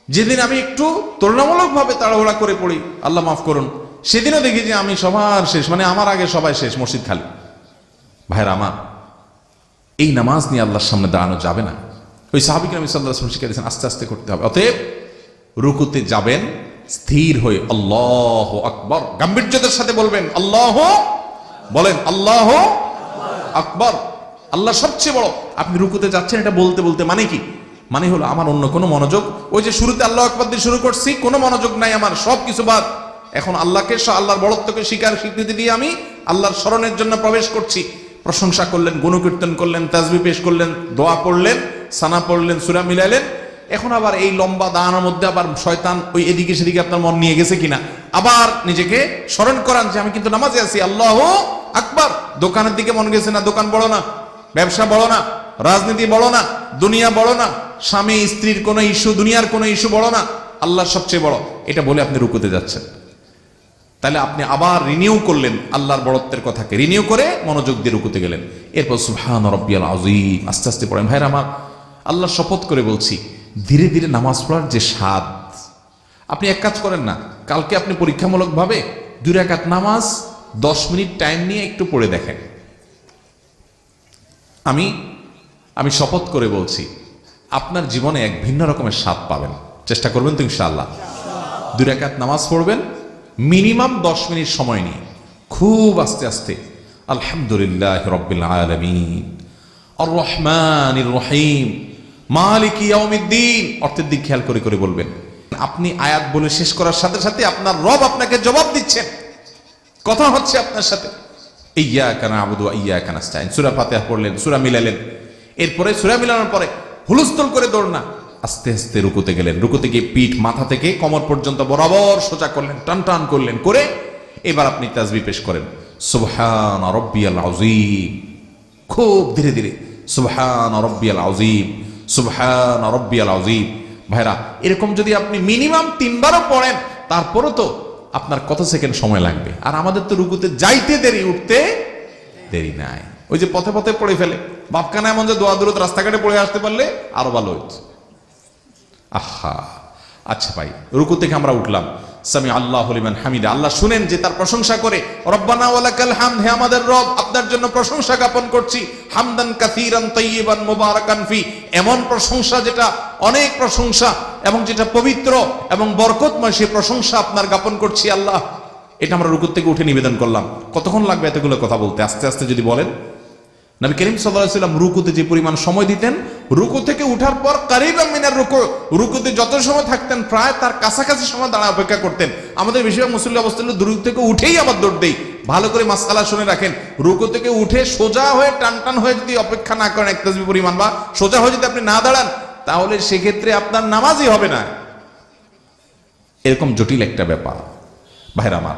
যেদিন আমি একটু তুলনামূলকভাবে তাড়াহুড়া করে পড়ি, আল্লাহ মাফ করুন, সেদিনও দেখি যে আমি সবার শেষ, মানে আমার আগে সবাই শেষ, মসজিদ খালি। ভাইরা আমার, এই নামাজ নিয়ে আল্লাহর সামনে দাঁড়ানো যাবে না। ওই সাহাবী কেরাম সাল্লাল্লাহু আলাইহি ওয়াসাল্লাম শিখিয়ে দিয়েছেন আস্তে আস্তে করতে হবে। অতএব রুকুতে যাবেন স্থির হয়ে আল্লাহু আকবার, গাম্ভীর্যতার সাথে বলবেন আল্লাহু, বলেন আল্লাহু আকবার, আল্লাহ সবচেয়ে বড়। আপনি রুকুতে যাচ্ছেন এটা বলতে বলতে মানে কি? মানে হলো আমার অন্য কোনো মনোযোগ, ওই যে শুরুতে আল্লাহু আকবার দিয়ে শুরু করছি, কোনো মনোযোগ নাই আমার, সব কিছু বাদ। এখন আল্লাহকে, আল্লাহর বড়ত্বকে স্বীকৃতি দিয়ে আমি আল্লাহর স্মরণের জন্য প্রবেশ করছি। প্রশংসা করলেন, গুণকীর্তন করলেন, তাসবিহ পেশ করলেন, দোয়া পড়লেন, সানা পড়লেন, সূরা মিলাইলেন। এখন আবার এই লম্বা দাঁড়ানোর মধ্যে আবার শয়তান ওই এদিকে সেদিকে আপনার মন নিয়ে গেছে কিনা, আবার নিজেকে স্মরণ করান যে আমি কিন্তু নামাজে আছি, আল্লাহু আকবার। দোকানের দিকে মন গেছে না, দোকান বড় না, ব্যবসা বড় না, রাজনীতি বড় না, দুনিয়া বড় না, স্বামী স্ত্রীর কোনো ইস্যু, দুনিয়ার কোনো ইস্যু বড় না, আল্লাহ সবচেয়ে বড়, এটা বলে আপনি রুকুতে যাচ্ছেন। তাহলে আপনি আবার রিনিউ করলেন আল্লাহর বড়ত্বের কথাকে, রিনিউ করে মনোযোগ দিয়ে রুকুতে গেলেন। এরপর সুবহান রাব্বিয়াল আযীম আস্তে আস্তে পড়েন। ভাইরা আমার, আল্লাহর শপথ করে বলছি, ধীরে ধীরে নামাজ পড়ার যে স্বাদ, আপনি এক কাজ করেন না, কালকে আপনি পরীক্ষামূলকভাবে 2 রাকাত নামাজ 10 মিনিট টাইম নিয়ে একটু পড়ে দেখেন। আমি শপথ করে বলছি, আপনার জীবনে এক ভিন্ন রকমের স্বাদ পাবেন। চেষ্টা করবেন তো ইনশাআল্লাহ? 2 রাকাত নামাজ পড়বেন মিনিমাম 10 মিনিট সময় নিয়ে, খুব আস্তে আস্তে। আলহামদুলিল্লাহ রাব্বিল আলামিন আর রহমানির রহিম মালিকি ইয়াউমিদ্দিন, অর্থের দিক খেয়াল করে করে বলবেন। আপনি আয়াত বলে শেষ করার সাথে সাথে আপনার রব আপনাকে জবাব দিচ্ছেন, কথা হচ্ছে আপনার সাথে। ইয়্যাকা না'বুদু ওয়া ইয়্যাকা নাস্তাইন, সূরা ফাতিহা পড়লেন, সূরা মিলালেন, এরপরে সূরা মিলানোর পরে হুলস্থুল করে দৌড় না, আস্তে আস্তে রুকুতে গেলেন। রুকুতে গিয়ে পিঠ মাথা থেকে কোমর পর্যন্ত বরাবর সোজা করলেন, টান টান করলেন, করে এবার আপনি তাসবিহ পেশ করেন সুবহান রাব্বিয়াল আযীম, খুব ধীরে ধীরে সুবহান রাব্বিয়াল আযীম, সুবহান রাব্বিয়াল আযীম। ভাইরা, এরকম যদি আপনি মিনিমাম 3 বারও পড়েন, তারপরও তো আপনার কত সেকেন্ড সময় লাগবে। আর আমাদের তো রুকুতে যাইতে দেরি, উঠতে দেরি নাই। ওই যে পথে পথে পড়ে ফেলে, বাপকানা এমন যে দোয়া দূরত রাস্তাঘাটে পড়ে আসতে পারলে আরো ভালো হইত। আহা, আচ্ছা ভাই, রুকু থেকে আমরা উঠলাম, সামি আল্লাহু লিমান হামিদা, আল্লাহ শুনেন যে তার প্রশংসা করে, রব্বানা ওয়ালাকাল হামদ, হে আমাদের রব আপনার জন্য প্রশংসা জ্ঞাপন করছি, হামদান কাসীরান তাইয়িবান মুবারাকান ফি, এমন প্রশংসা যেটা অনেক প্রশংসা এবং যেটা পবিত্র এবং বরকতময়, সেই প্রশংসা আপনার জ্ঞাপন করছি আল্লাহ। এটা আমরা রুকু থেকে উঠে নিবেদন করলাম। কতক্ষণ লাগবে এতগুলো কথা বলতে? আস্তে আস্তে যদি বলেন। নবী করিম সাল্লাল্লাহু আলাইহি ওয়াসাল্লাম রুকুতে যে পরিমাণ সময় দিতেন, রুকু থেকে উঠার পর কারিবাম মিনার রুকু, রুকুতে যত সময় থাকতেন প্রায় তার কাছাকাছি সময় দাঁড়া অপেক্ষা করতেন। আমাদের বেশিরভাগ মুসল্লি অবস্থা হলো রুকু থেকে উঠেই আবার দৌড় দেই। ভালো করে মাসআলা শুনে রাখেন, রুকু থেকে উঠে সোজা হয়ে টান হয়ে যদি অপেক্ষা না করেন এক তাসবিহ পরিমাণ, বা সোজা হয়ে যদি আপনি না দাঁড়ান, তাহলে সেক্ষেত্রে আপনার নামাজই হবে না। এরকম জটিল একটা ব্যাপার ভাইরা আমার।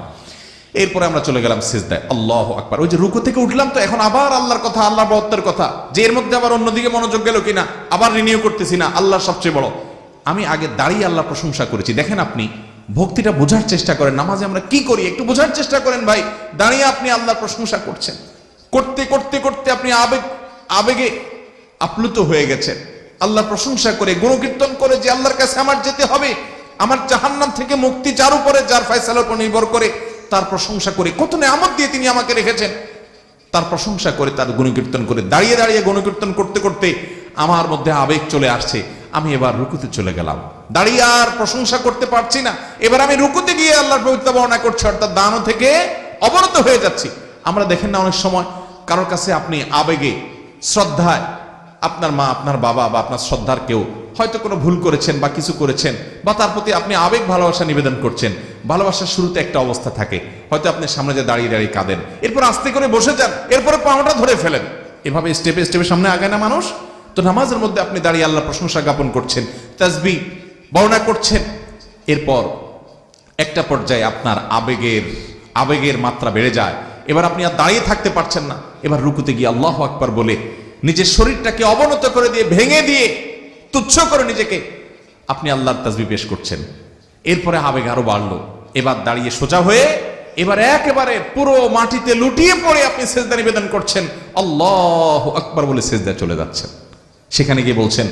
এরপরে আমরা চলে গেলাম সিজদায়, আল্লাহু আকবার। ওই যে রুকু থেকে উঠলাম, তো এখন আবার আল্লাহর কথা, আল্লাহর বড়ত্বের কথা, যে এর মধ্যে আবার অন্যদিকে মনোযোগ গেল কিনা, আবার রিনিউ করতেছি না, আল্লাহ সবচেয়ে বড়। আমি আগে দাঁড়িয়ে আল্লাহ প্রশংসা করেছি। দেখেন, আপনি ভক্তিটা বোঝার চেষ্টা করেন, নামাজে আমরা কি করি একটু বোঝার চেষ্টা করেন ভাই। দাঁড়িয়ে আপনি আল্লাহর প্রশংসা করছেন, করতে করতে করতে আপনি আবেগে আপ্লুত হয়ে গেছেন, আল্লাহর প্রশংসা করে, গুণকীর্তন করে যে আল্লাহর কাছে আমার যেতে হবে, আমার জাহান্নাম থেকে মুক্তি যার উপরে, যার ফয়সালার উপর নির্ভর করে, তার প্রশংসা করে, কত নেয়ামত দিয়ে তিনি আমাকে রেখেছেন, তার প্রশংসা করে, তার গুণকীর্তন করে, দাঁড়িয়ে দাঁড়িয়ে গুণকীর্তন করতে করতে আমার মধ্যে আবেগ চলে আসছে। আমি এবার রুকুতে চলে গেলাম, দাঁড়িয়ে আর প্রশংসা করতে পারছি না, এবার আমি রুকুতে গিয়ে আল্লাহর পবিত্রতা বর্ণনা করছি, অর্থাৎ দানও থেকে অবনত হয়ে যাচ্ছি। আমরা দেখেন না, অনেক সময় কারোর কাছে আপনি আবেগে, শ্রদ্ধায়, আপনার মা, আপনার বাবা বা আপনার শ্রদ্ধার কেউ হয়তো কোনো ভুল করেছেন বা কিছু করেছেন, বা তার প্রতি আপনি আবেগ ভালোবাসা নিবেদন করছেন। ভালোবাসার শুরুতে একটা অবস্থা থাকে, হয়তো আপনি সামনে যে দাঁড়িয়ে দাঁড়িয়ে কাঁদেন, এরপর আস্তে করে বসে যান, এরপরে পাওয়াটা ধরে ফেলেন, এভাবে স্টেপে স্টেপে সামনে আগায় না মানুষ। তো নামাজের মধ্যে আপনি দাঁড়িয়ে আল্লাহর প্রশংসা জ্ঞাপন করছেন, তাসবিহ বর্ণনা করছেন, এরপর একটা পর্যায়ে আপনার আবেগের মাত্রা বেড়ে যায়, এবার আপনি আর দাঁড়িয়ে থাকতে পারছেন না, এবার রুকুতে গিয়ে আল্লাহু আকবার বলে নিজের শরীরটাকে অবনত করে দিয়ে, ভেঙে দিয়ে, তুচ্ছ করে নিজেকে আপনি আল্লাহর তাসবিহ পেশ করছেন। এরপরে আবেগ আরো বাড়লো, এবার দাঁড়িয়ে সোজা হয়ে এবার একেবারে পুরো মাটিতে লুটিয়ে পড়ে আপনি সিজদা নিবেদন করছেন, আল্লাহু আকবার বলে সিজদায় চলে যাচ্ছেন। সেখানে গিয়ে বলছেন,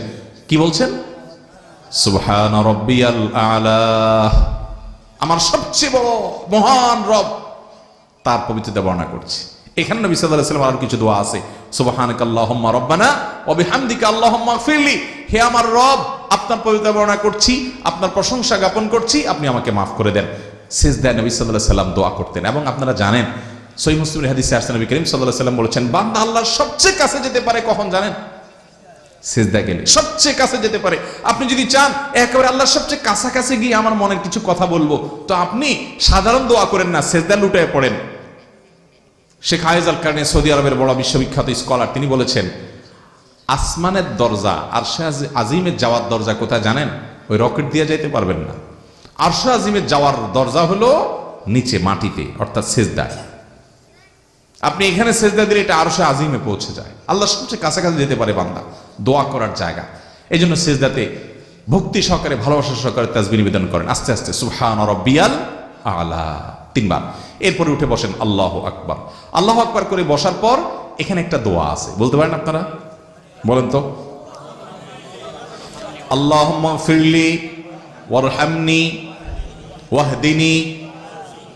কি বলছেন? সুবহান রাব্বিয়াল আলা, আমার সবচেয়ে বড় মহান রব, তার পবিত্রতা বর্ণনা করছে। এখানে নবী সাল্লাল্লাহু আলাইহি ওয়াসাল্লাম আর কিছু দোয়া আছে, সুবহানাকাল্লাহুম্মা রাব্বানা ওয়া বিহামদিকা আল্লাহুম্মা ইগফিরলি, হে আমার রব আপনার পবিত্রতা বর্ণনা করছি, আপনার প্রশংসা জ্ঞাপন করছি, আপনি আমাকে মাফ করে দেন। সিজদায় নবী সাল্লাল্লাহু আলাইহি ওয়াসাল্লাম দোয়া করতেন। এবং আপনারা জানেন, সহিহ মুসলিমের হাদিসে আসছে, নবী করিম সাল্লাল্লাহু আলাইহি ওয়াসাল্লাম বলেছেন, বান্দা আল্লাহর সবচেয়ে কাছে যেতে পারে কখন জানেন? সিজদা গেলে সবচেয়ে কাছে যেতে পারে। আপনি যদি চান একেবারে আল্লাহর সবচেয়ে কাছাকাছি গিয়ে আমার মনের কিছু কথা বলবো, তো আপনি সাধারণ দোয়া করেন না, সিজদা লুটায় পড়েন। শেখ হায়েজ আল কারনি, সৌদি আরবের বড় বিশ্ববিখ্যাত স্কলার, তিনি বলেছেন, আসমানের দরজা, আরশে আজিমের যাওয়ার দরজা কোথায় জানেন? ওই রকেট দিয়ে যাইতে পারবেন না। আরশে আজিমের যাওয়ার দরজা হলো নিচে মাটিতে, অর্থাৎ সিজদায়। আপনি এখানে সিজদা দিলে এটা আরশে আজিমে পৌঁছে যায়, আল্লাহ সবচেয়ে কাছাকাছি যেতে পারে বান্দা, দোয়া করার জায়গা। এই জন্য সিজদাতে ভক্তি সহকারে, ভালোবাসা সহকারে তাসবিহ নিবেদন করেন, আস্তে আস্তে সুবহান রাব্বিয়াল আলা 3 বার। এরপরে উঠে বসেন, আল্লাহু আকবার। আল্লাহু আকবার করে বসার পর এখানে একটা দোয়া আছে, বলতে পারেন আপনারা? বলেন তো। আল্লাহুম্মা ফিরলি ওয়ারহামনি ওয়াহদিনি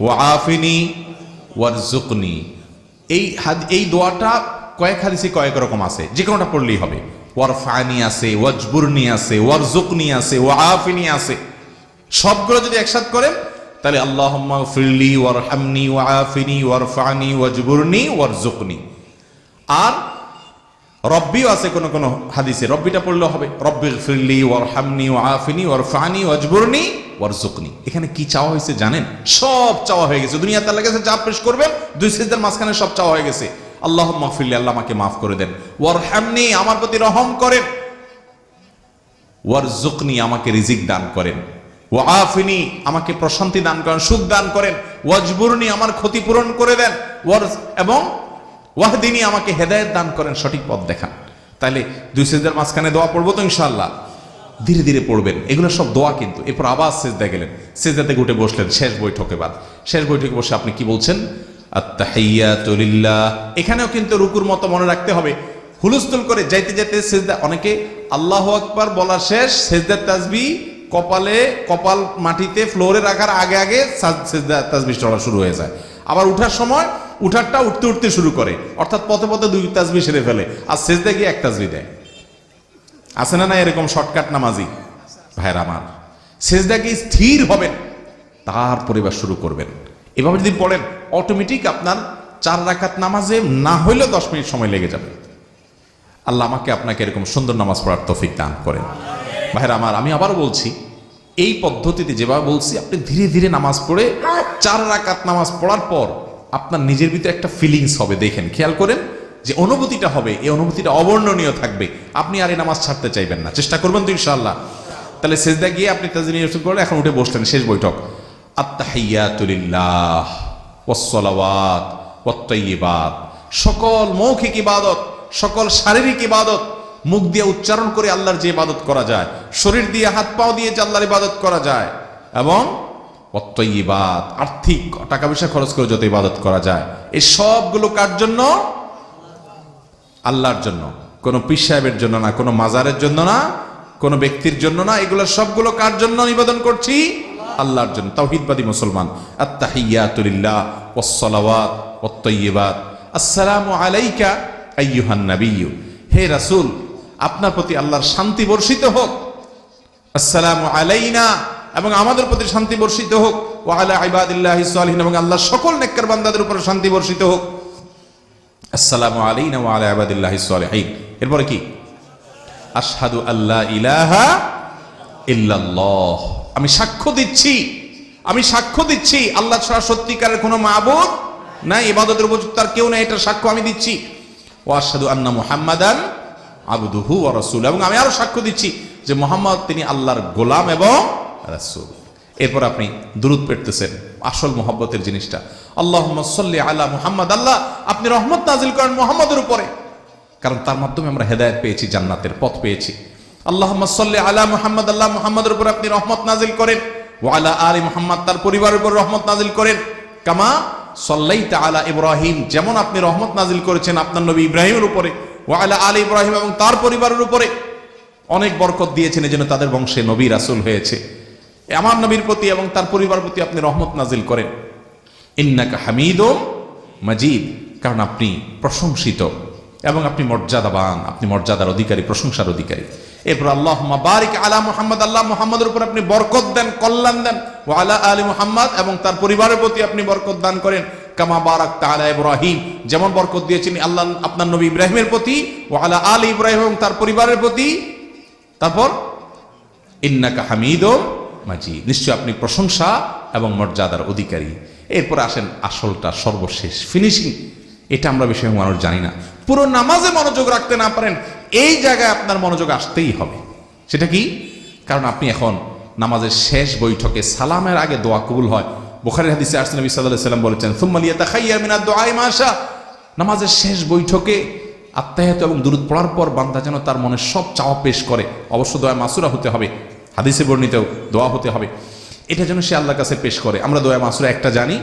ওয়াআফিনি ওয়ারযুকনি। এই দোয়াটা কয়েক হাদিসে কয়েক রকম আছে, যে কোনোটা পড়লেই হবে। ওয়ারফানি আছে, ওয়াজবুরনি আছে, ওয়ারযুকনি আছে, ওয়াআফিনি আছে। সবগুলো যদি একসাথে করেন তাহলে আল্লাহুম্মা ফিরলি ওয়ারহামনি ওয়াআফিনি ওয়ারফানি ওয়াজবুরনি ওয়ারযুকনি। আর রব্বিও আছে কোন কোন হাদিসে, রব্বিটা পড়লেও হবে, রব্বিগ ফিরলি ওয়ারহামনি ওয়াআফিনি ওয়ারফানি ওয়াজবুরনি ওয়ারযুকনি। এখানে কি চাওয়া হয়েছে জানেন? সব চাওয়া হয়ে গেছে। দুনিয়াতে আল্লাহর কাছে যা পেশ করবেন, দুই সিজদার মাঝখানে সব চাওয়া হয়ে গেছে। আল্লাহুম্মা ফিরলি, আল্লাহ আমাকে মাফ করে দেন, ওয়ারহামনি, আমার প্রতি রহম করেন, ওয়ারযুকনি, আমাকে রিজিক দান করেন, ওয়াআফিনি, আমাকে প্রশান্তি দান করেন, সুখ দান করেন, ওয়াজবুরনি, আমার ক্ষতিপূরণ করে দেন, এবং ওয়াহদিনী, আমাকে হেদায়েত দান করেন, সঠিক পথ দেখান। তাইলে দুই সিজদার মাঝখানে দোয়া পড়বো তো ইনশাআল্লাহ? ধীরে ধীরে পড়বেন, এগুলো সব দোয়া কিন্তু। এরপর আবার সেজদা গেলেন, সেজদা থেকে উঠে বসলেন শেষ বৈঠকে। বাদ শেষ বৈঠকে বসে আপনি কি বলছেন? আত্তাহিয়াতু লিল্লাহ। এখানেও কিন্তু রুকুর মতো মনে রাখতে হবে, হুলস্থুল করে যাইতে যাইতে সেজদা। অনেকে আল্লাহু আকবার বলা শেষ, সেজদার তাসবিহ কপাল মাটিতে ফ্লোরে রাখার আগে আগে সেজদা তাসবিহ চলা শুরু হয়ে যায়। আবার উঠার সময় উঠারটা উঠতে উঠতে শুরু করে, অর্থাৎ পথে পথে 2 তাসবিহ সেরে ফেলে, আর সেজদা গিয়ে 1 তাসবিহ দেয়। আছে না এরকম শর্টকাট নামাজি ভাইরা আমার? সেজদা গিয়ে স্থির হবেন, তারপরে এবার শুরু করবেন। এভাবে যদি পড়েন, অটোমেটিক আপনার 4 রাকাত নামাজে না হইলেও 10 মিনিট সময় লেগে যাবে। আল্লাহ আমাকে আপনাকে এরকম সুন্দর নামাজ পড়ার তৌফিক দান করেন। ভাইরা আমার, আমি আবারও বলছি, এই পদ্ধতিতে যেভাবে বলছি, আপনি ধীরে ধীরে নামাজ পড়ে 4 রাকাত নামাজ পড়ার পর আপনার নিজের ভিতরে একটা ফিলিংস হবে। দেখেন, খেয়াল করেন যে অনুভূতিটা হবে, এই অনুভূতিটা অবর্ণনীয় থাকবে। আপনি আর এই নামাজ ছাড়তে চাইবেন না। চেষ্টা করবেন তো ইনশাআল্লাহ। তাহলে সেজদা গিয়ে আপনি তাসবিহ করলেন, এখন উঠে বসলেন, শেষ বৈঠক। আত্তাহিয়াতু লিল্লাহ ওয়াস সালাওয়াত ওয়াত তাইয়্যিবাত। সকল মৌখিক ইবাদত, সকল শারীরিক ইবাদত মুখ দিয়ে উচ্চারণ করে আল্লাহর যে ইবাদত করা যায়, শরীর দিয়ে হাত পাও দিয়ে যে আল্লাহর ইবাদত করা যায়, এবং ওয়াত তাইয়্যিবাত আর্থিক টাকা পয়সা খরচ করে যত ইবাদত করা যায়, এই সবগুলো কার জন্য? আল্লাহর জন্য। কোনো পীর সাহেবের জন্য না, কোনো মাজারের জন্য না, কোনো ব্যক্তির জন্য না। এগুলো সবগুলো কার জন্য নিবেদন করছি? আল্লাহর জন্য। তাওহীদবাদী মুসলমান। আত্তাহিয়াতু লিল্লাহ ওয়াস সালাওয়াত ওয়াত তাইয়্যিবাত। আসসালামু আলাইকা আইয়ুহান নাবিয়্যু। হে রাসূল, আপনার প্রতি আল্লাহর শান্তি বর্ষিত হোক। আসসালামু আলাইনা, এবং আমাদের প্রতি শান্তি বর্ষিত হোক। ওয়া আলা ইবাদিল্লাহিস সালিহিন, এবং আল্লাহর সকল নেককার বান্দাদের উপর শান্তি বর্ষিত হোক। আসসালামু আলাইনা ওয়া আলা ইবাদিল্লাহিস সালিহিন। এরপরে কি? আশহাদু আল্লা ইলাহা ইল্লাল্লাহ। আমি সাক্ষ্য দিচ্ছি আল্লাহ ছাড়া সত্যিকারের কোনো মাবুদ নাই, ইবাদতের উপযুক্ত আর কেউ নাই, এটা সাক্ষ্য আমি দিচ্ছি। ওয়া আশহাদু আন্না মুহাম্মাদান আবদুহু ওয়া রাসূলুহু, এবং আমি আরো সাক্ষ্য দিচ্ছি যে মুহাম্মদ তিনি আল্লাহর গোলাম এবং রাসূল। এরপর আপনি দুরূদ পড়তেছেন, আসল মুহাব্বতের জিনিসটা। আল্লাহুম্মা সাল্লি আলা মুহাম্মাদ। আল্লাহ আপনি রহমত নাজিল করেন মুহাম্মদের উপরে, কারণ তার মাধ্যমে আমরা হেদায়েত পেয়েছি, জান্নাতের পথ পেয়েছি। আল্লাহুম্মা সাল্লি আলা মুহাম্মাদ। আল্লাহ মুহাম্মাদের উপর আপনি রহমত নাজিল করেন। ওয়া আলা আলি মুহাম্মাদ, তার পরিবারের উপর রহমত নাজিল করেন। কামা সাল্লাইতা আলা ইব্রাহিম, যেমন আপনি রহমত নাজিল করেছেন আপনার নবী ইব্রাহিমের উপরে। ওয়া আলা আলি ইব্রাহিম, এবং তার পরিবারের উপরে অনেক বরকত দিয়েছেন, এজন্য তাদের বংশে নবী রাসূল হয়েছে। আমার নবীর প্রতি এবং তার পরিবারের প্রতি আপনি রহমত নাজিল করেন। ইন্নাকা হামিদুম মাজিদ, কারণ আপনি প্রশংসিত এবং আপনি মর্যাদাবান, আপনি মর্যাদার অধিকারী, প্রশংসার অধিকারী। এরপর আল্লাহুম্মা বারিক আলা মুহাম্মাদ। আল্লাহ মুহাম্মাদের উপর আপনি বরকত দেন, কল্যাণ দেন। ওয়া আলা আলি মুহাম্মাদ, এবং তার পরিবারের প্রতি আপনি বরকত দান করেন। কামা বারাকতা আলা ইব্রাহিম, যেমন বরকত দিয়েছেন আল্লাহ আপনার নবী ইব্রাহিমের প্রতি। ওয়া আলা আলি ইব্রাহিম, এবং তার পরিবারের প্রতি। তারপর ইন্নাকা হামিদুম মাজিদ, নিশ্চয় আপনি প্রশংসা এবং মর্যাদার অধিকারী। এরপর আসেন আসলটা, সর্বশেষ ফিনিশিং। এটা আমরা বেশি মানুষ জানি না। পুরো নামাজে মনোযোগ রাখতে না পারেন, এই জায়গায় আপনার মনোযোগ আসতেই হবে। সেটা কি? কারণ আপনি এখন নামাজের শেষ বৈঠকে সালামের আগে দোয়া কবুল হয়। বুখারীর হাদিসে আসছে, নবী সাল্লাল্লাহু আলাইহি ওয়াসাল্লাম বলেছেন, সুম্মা লিয়াতাখায়্যার মিনাদ দুআই মা শা। নামাজের শেষ বৈঠকে আত্তাহিয়াত এবং দুরূদ পড়ার পর বান্দা যেন তার মনের সব চাওয়া পেশ করে। অবশ্য দোয়া মাসুরা হতে হবে, হাদিসে বর্ণিত দোয়া হতে হবে। এটা যেন সে আল্লাহর কাছে পেশ করে। আমরা দোয়া মাসুরা একটা জানি,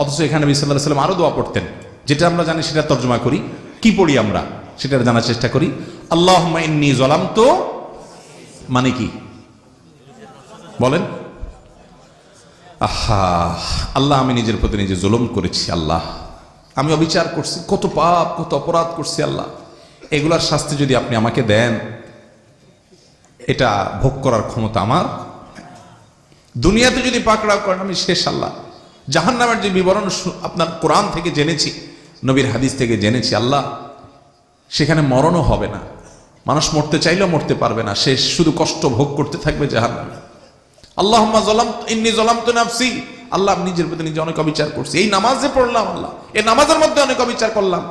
অথচ এখানে নবী সাল্লাল্লাহু আলাইহি ওয়াসাল্লাম আরো দোয়া পড়তেন। যেটা আমরা জানি সেটা তর্জমা করি, কি পড়ি আমরা সেটা জানার চেষ্টা করি। আল্লাহুম্মা ইন্নী যালামতু, মানে কি বলেন? আল্লাহ আমি নিজের প্রতি নিজে জুলুম করেছি, আল্লাহ আমি অবিচার করছি, কত পাপ কত অপরাধ করছি আল্লাহ। এগুলার শাস্তি যদি আপনি আমাকে দেন, এটা ভোগ করার ক্ষমতা আমার। দুনিয়াতে যদি পাকড়াও করেন আমি শেষ আল্লাহ। জাহান্নামের যে বিবরণ আপনার কোরআন থেকে জেনেছি, নবীর হাদিস থেকে জেনেছি, আল্লাহ সেখানে মরণও হবে না, মানুষ মরতে চাইলেও মরতে পারবে না, সে শুধু কষ্ট ভোগ করতে থাকবে জাহান্নামে। আল্লাহুম্মা ইন্নী যালামতু নাফসি, আল্লাহ আমি নিজের প্রতি নিজে অনেক অবিচার করছি। এই নামাজে পড়লাম আল্লাহ, এই নামাজের মধ্যে অনেক অবিচার করলাম,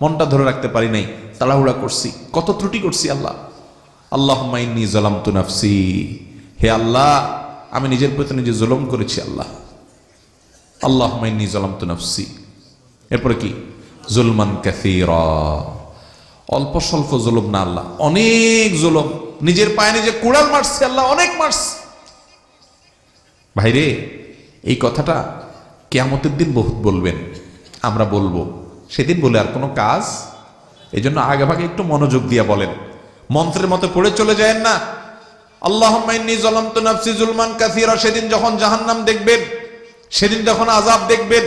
মনটা ধরে রাখতে পারি নাই, তাড়াহুড়া করছি, কত ত্রুটি করছি আল্লাহ। আল্লাহুম্মা ইন্নী যালামতু নাফসি, হে আল্লাহ আমি নিজের প্রতি নিজে জুলুম করেছি আল্লাহ। আল্লাহুম্মা ইন্নী যালামতু নাফসি, এরপরে কি? জুলমান কাসীরা, অল্প স্বল্প জুলুম না আল্লাহ, অনেক জুলুম। নিজের পায়ে নিজে কুড়াল মারছে, আল্লাহ অনেক মারছে। ভাইরে, এই কথাটা কিয়ামতের দিন বহুত বলবেন, আমরা বলবো, সেদিন বলে আর কোনো কাজ। এই জন্য আগে ভাগে একটু মনোযোগ দিয়ে বলেন, মন্ত্রের মতো পড়ে চলে যায় না। আল্লাহুম্মা ইন্নী যালামতু নাফসি যুলমান কাসীরা, সেদিন যখন জাহান্নাম দেখবেন, সেদিন যখন আযাব দেখবেন,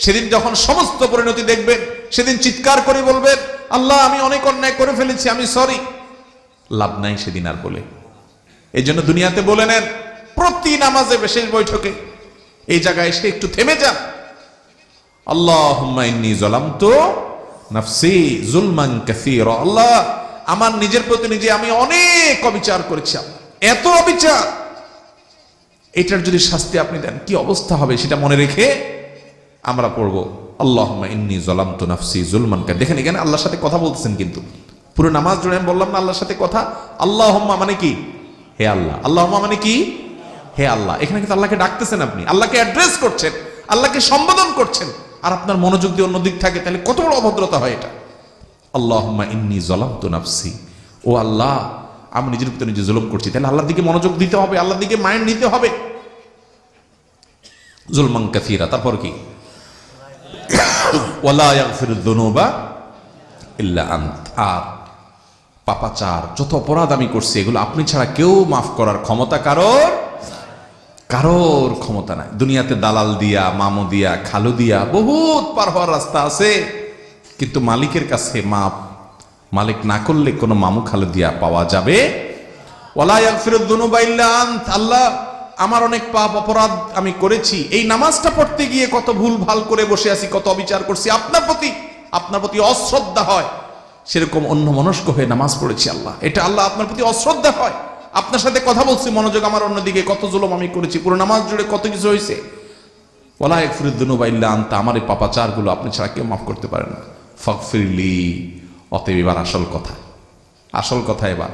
সেদিন যখন সমস্ত পরিণতি দেখবেন, সেদিন চিৎকার করে বলবেন, আল্লাহ আমি অনেক অন্যায় করে ফেলেছি, আমি সরি। লাভ নাই সেদিন আর বলে। এই জন্য দুনিয়াতে বলে নেন, প্রতি নামাজে বিশেষ বৈঠকে এই জায়গায় এসে একটু থেমে যান। আল্লাহুম্মা ইন্নী যালামতু নাফসি যুলমান কাসীরা, আল্লাহ আমার নিজের প্রতি নিজে আমি অনেক অবিচার করেছি, এত অবিচার, এটার যদি শাস্তি আপনি দেন কি অবস্থা হবে সেটা মনে রেখে আমরা পড়বো আল্লাহুম্মা ইন্নী যালামতু নাফসি যুলমান কাসীরা। দেখেন এখানে আল্লাহর সাথে কথা বলতেছেন, কিন্তু পুরো নামাজ জুড়ে আমি বললাম না আল্লাহর সাথে কথা। আল্লাহুম্মা মানে কি? হে আল্লাহ। আল্লাহুম্মা মানে কি? হে আল্লাহ। এখানে কিন্তু আল্লাহকে ডাকতেছেন, আপনি আল্লাহকে অ্যাড্রেস করছেন, আল্লাহকে সম্বোধন করছেন, আর আপনার মনোযোগ দিয়ে অন্য দিক থাকে, তাহলে কত বড় অভদ্রতা হয় এটা। আল্লাহুম্মা ইন্নী যালামতু নাফসি, ও আল্লাহ আমি নিজের উপর নিজে জুলুম করছি। তাহলে আল্লাহর দিকে মনোযোগ দিতে হবে, আল্লাহর দিকে মাইন্ড নিতে হবে। যুলমান কাসীরা, তারপর কি? ওয়ালা ইয়াগফিরুয যুনুবা ইল্লা আনত, আর পাপাচার যত অপরাধ আমি করছি এগুলো আপনি ছাড়া কেউ মাফ করার ক্ষমতা কারোর ক্ষমতা নাই। দুনিয়াতে দালাল দিয়া, মামু দিয়া, খালু দিয়া বহুত পার হওয়ার রাস্তা আছে, কিন্তু মালিকের কাছে মাপ, মালিক না করলে কোনো মামু খালু দিয়া পাওয়া যাবে। ওয়ালা ইয়াগফিরুয যুনুবা ইল্লা আনত, আল্লাহ আমার অনেক পাপ অপরাধ আমি করেছি, এই নামাজটা পড়তে গিয়ে কত ভুল ভাল করে বসে আছি, কত অবিচার করছি, আপনার প্রতি অশ্রদ্ধা হয়, সেরকম অন্য মনস্ক হয়ে নামাজ পড়েছি আল্লাহ, এটা আল্লাহ আপনার প্রতি অশ্রদ্ধা হয়। আপনার সাথে কথা বলছি, মনোযোগ আমার অন্যদিকে, কত জুলুম আমি করেছি, পুরো নামাজ জুড়ে কত কিছু হয়েছে। ওয়ালা ইয়াগফিরুয যুনুবা ইল্লা আনতা, আমার এই পাপাচারগুলো আপনি ছাড়া কেউ মাফ করতে পারেন না। ফাগফিরলি, অতএব এবার আসল কথা এবার,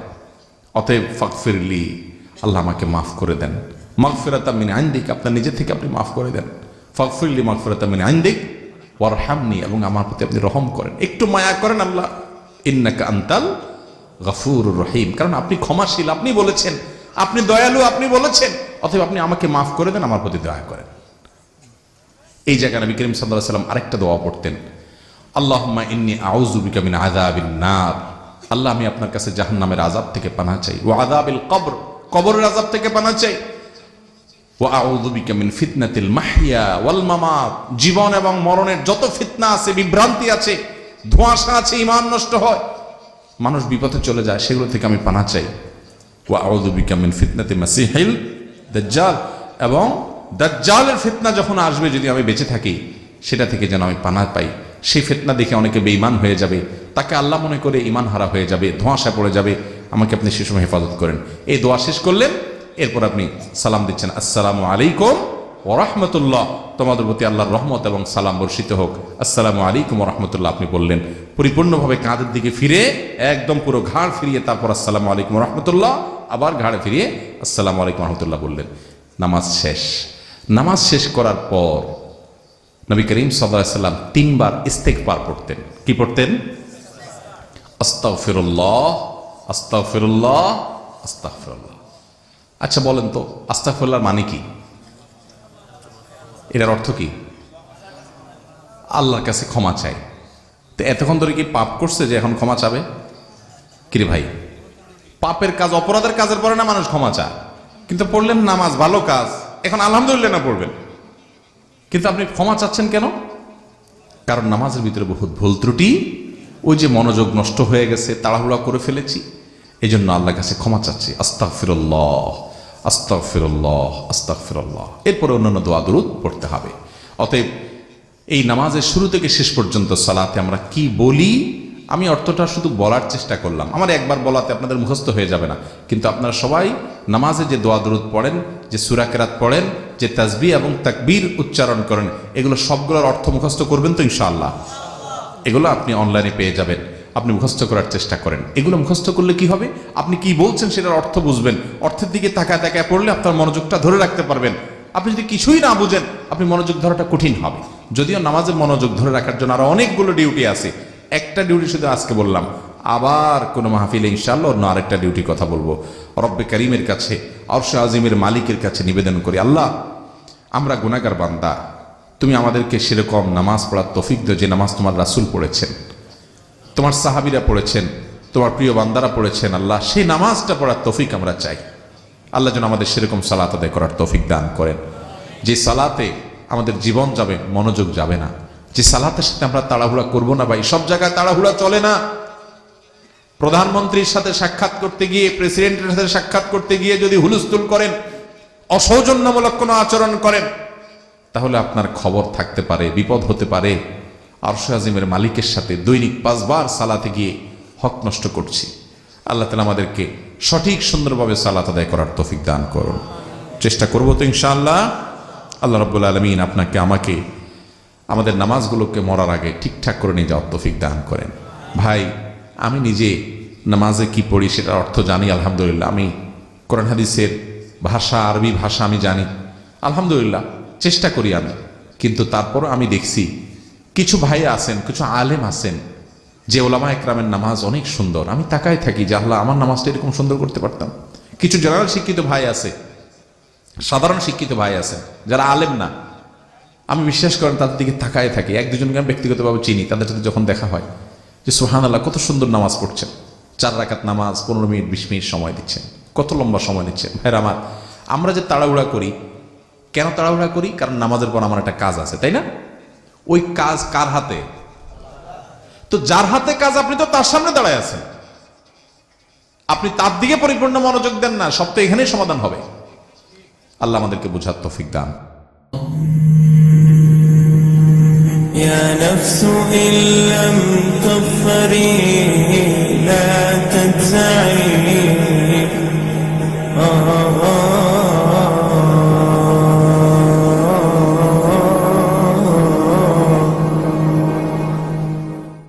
অতএব ফাগফিরলি, আল্লাহ আমাকে মাফ করে দেন। মাগফিরাতাম মিন ইনদিক, আপনার নিজে থেকে আপনি মাফ করে দেন। ফাগফিরলি মাগফিরাতাম মিন ইনদিক ওয়ারহামনি, এবং আমার প্রতি আপনি রহম করেন, একটু মায়া করেন আল্লাহ। ইন্নাকা আনতাল গফুরুর রহিম, কারণ আপনি ক্ষমাশীল, আপনি বলেছেন, আপনি দয়ালু, আপনি বলেছেন, অতএব আপনি আমাকে মাফ করে দেন, আমার প্রতি দয়া করেন। এই জায়গায় নবী করিম সাল্লাল্লাহু আলাইহি ওয়াসাল্লাম আরেকটা দোয়া পড়তেন, আল্লাহুম্মা ইন্নী আউযু বিকা মিন আযাবিন নার, আল্লাহ আমি আপনার কাছে জাহান্নামের আযাব থেকে পানাহ চাই, ওয়া আযাবিল কবর, কবরের আযাব থেকে পানাহ চাই, ওয়া আউযু বিকা মিন ফিতনাতিল মাহইয়া ওয়াল মামাত, জীবন এবং মরণের যত ফিতনা আছে, বিভ্রান্তি আছে, ধোঁয়াশা আছে, ঈমান নষ্ট হয়, মানুষ বিপথে চলে যায়, সেগুলো থেকে আমি পানাহ চাই। ওয়া আউযু বিকা মিন ফিতনাতি মাসিহিল দাজ্জাল, এবং দাজ্জালের ফিতনা যখন আসবে, যদি আমি বেঁচে থাকি, সেটা থেকে যেন আমি পানাহ পাই। সেই ফিতনা দেখে অনেকে বেঈমান হয়ে যাবে, তাকে আল্লাহ মনে করে ঈমান হারা হয়ে যাবে, ধোঁয়াশা পড়ে যাবে, আমাকে আপনি সে সময় হেফাজত করেন। এই দোয়া শেষ করলেন, এরপর আপনি সালাম দিচ্ছেন, আসসালামু আলাইকুম ওয়া রাহমাতুল্লাহ, তোমাদের প্রতি আল্লাহর রহমত এবং সালাম বর্ষিত হোক, আসসালামু আলাইকুম ওয়া রাহমাতুল্লাহ আপনি বললেন। পরিপূর্ণভাবে কাঁধের দিকে ফিরে, একদম পুরো ঘাড় ফিরিয়ে, তারপর আসসালামু আলাইকুম ওয়া রাহমাতুল্লাহ, আবার ঘাড়ে ফিরিয়ে আসসালামু আলাইকুম ওয়া রাহমাতুল্লাহ বললেন। নামাজ শেষ। নামাজ শেষ করার পর নবী করিম সাল্লাল্লাহু আলাইহি ওয়াসাল্লাম 3 বার ইস্তেগফার পড়তেন। কি পড়তেন? আস্তাগফিরুল্লাহ, আস্তাগফিরুল্লাহ, আস্তাগফিরুল্লাহ। আচ্ছা বলেন তো, আস্তাগফিরুল্লাহর মানে কি? এটার অর্থ কি? আল্লাহর কাছে ক্ষমা চাই। তো এতক্ষণ ধরে কি পাপ করছে যে এখন ক্ষমা চাবে? কিরে ভাই, পাপের কাজ, অপরাধের কাজের পরে না মানুষ ক্ষমা চায়, কিন্তু পড়লেন নামাজ ভালো কাজ, এখন আলহামদুলিল্লাহ না পড়বেন, কিন্তু আপনি ক্ষমা চাচ্ছেন কেন? কারণ নামাজের ভিতরে বহুত ভুল ত্রুটি, ওই যে মনোযোগ নষ্ট হয়ে গেছে, তাড়াহুড়া করে ফেলেছি, এই জন্য আল্লাহর কাছে ক্ষমা চাচ্ছি। আস্তাগফিরুল্লাহ, আস্তাগফিরুল্লাহ, আস্তাগফিরুল্লাহ। এরপরে অন্যান্য দোয়া দুরূদ পড়তে হবে। অতএব এই নামাজের শুরু থেকে শেষ পর্যন্ত সালাতে আমরা কি বলি, আমি অর্থটা শুধু বলার চেষ্টা করলাম, আমার একবার বলাতে আপনাদের মুখস্থ হয়ে যাবে না, কিন্তু আপনারা সবাই নামাজে যে দোয়া দুরূদ পড়েন, যে সূরা কেরাত পড়েন, যে তাসবিহ এবং তাকবীর উচ্চারণ করেন, এগুলো সবগুলোর অর্থ মুখস্থ করবেন তো ইনশাআল্লাহ? এগুলো আপনি অনলাইনে পেয়ে যাবেন, আপনি মুখস্থ করার চেষ্টা করেন। এগুলো মুখস্থ করলে কি হবে, আপনি কি বলছেন সেটার অর্থ বুঝবেন, অর্থের দিকে তাকায় তাকায় পড়লে আপনার মনোযোগটা ধরে রাখতে পারবেন। আপনি যদি কিছুই না বুঝেন, আপনি মনোযোগ ধরাটা কঠিন হবে। যদিও নামাজে মনোযোগ ধরে রাখার জন্য আরো অনেকগুলো ডিউটি আছে, একটা ডিউটি শুধু আজকে বললাম, আবার কোনো মাহফিলে ইনশাআল্লাহ অন্য আরেকটা ডিউটি কথা বলবো। রব্বে কারীমের কাছে, আরশে আজিমের মালিকের কাছে নিবেদন করি, আল্লাহ আমরা গুনাহগার বান্দা, তুমি আমাদেরকে সেরকম নামাজ পড়ার তৌফিক দাও যে নামাজ তোমার রাসূল পড়েছেন, তোমার সাহাবীরা পড়েছেন, তোমার প্রিয় বান্দারা পড়েছেন। আল্লাহ সেই নামাজটা পড়ার তৌফিক আমরা চাই। আল্লাহ যেন আমাদের সেরকম সালাত আদায় করার তৌফিক দান করেন, যে সালাতে আমাদের জীবন যাবে, মনোযোগ যাবে না, যে সালাতের সাথে আমরা তাড়াহুড়া করবো না। ভাই, সব জায়গায় তাড়াহুড়া চলে না। প্রধানমন্ত্রীর সাথে সাক্ষাৎ করতে গিয়ে, প্রেসিডেন্টের সাথে সাক্ষাৎ করতে গিয়ে যদি হুলস্থুল করেন, অসৌজন্যমূলক কোনো আচরণ করেন, তাহলে আপনার খবর থাকতে পারে, বিপদ হতে পারে। আরশে আজিমের মালিকের সাথে দৈনিক 5 বার সালাতে গিয়ে হক নষ্ট করছি। আল্লাহ তাআলা আমাদেরকে সঠিক সুন্দরভাবে সালাত আদায় করার তৌফিক দান করুন। চেষ্টা করব তো ইনশাআল্লাহ। আল্লাহ রাব্বুল আলামিন আপনাকে আমাকে আমাদের নামাজগুলোকে মরার আগে ঠিকঠাক করে নিয়ে যাওয়ার তৌফিক দান করেন। ভাই, আমি নিজে নামাজে কি পড়ি সেটার অর্থ জানি আলহামদুলিল্লাহ। আমি কোরআন হাদিসের ভাষা, আরবি ভাষা আমি জানি আলহামদুলিল্লাহ, চেষ্টা করি আমি। কিন্তু তারপরও আমি দেখছি কিছু ভাই আছেন, কিছু আলেম আছেন, যে ওলামা একরামের নামাজ অনেক সুন্দর। আমি তাকাই থাকি যে আল্লাহ আমার নামাজটা এরকম সুন্দর করতে পারতাম। কিছু জেনারেল শিক্ষিত ভাই আছে, সাধারণ শিক্ষিত ভাই আছে, যারা আলেম না, আমি বিশ্বাস করেন তাদের দিকে তাকায় থাকি। 1-2জনকে আমি ব্যক্তিগতভাবে চিনি, তাদের সাথে যখন দেখা হয় যে সুবহানাল্লাহ কত সুন্দর নামাজ পড়ছেন, 4 রাকাত নামাজ 15 মিনিট 20 মিনিট সময় দিচ্ছেন, কত লম্বা সময় দিচ্ছেন। ভাইরা আমার, আমরা যে তাড়াহুড়া করি, কেন তাড়াহুড়া করি? কারণ নামাজের পর আমার একটা কাজ আছে, তাই না? ওই কাজ কার হাতে? তো যার হাতে কাজ, আপনি তো তার সামনে দাঁড়ায় আছেন, আপনি তার দিকে পরিপূর্ণ মনোযোগ দেন না, সব তো এখানেই সমাধান হবে। আল্লাহ আমাদেরকে বুঝার তৌফিক দান। يا نفس إن لم تظفري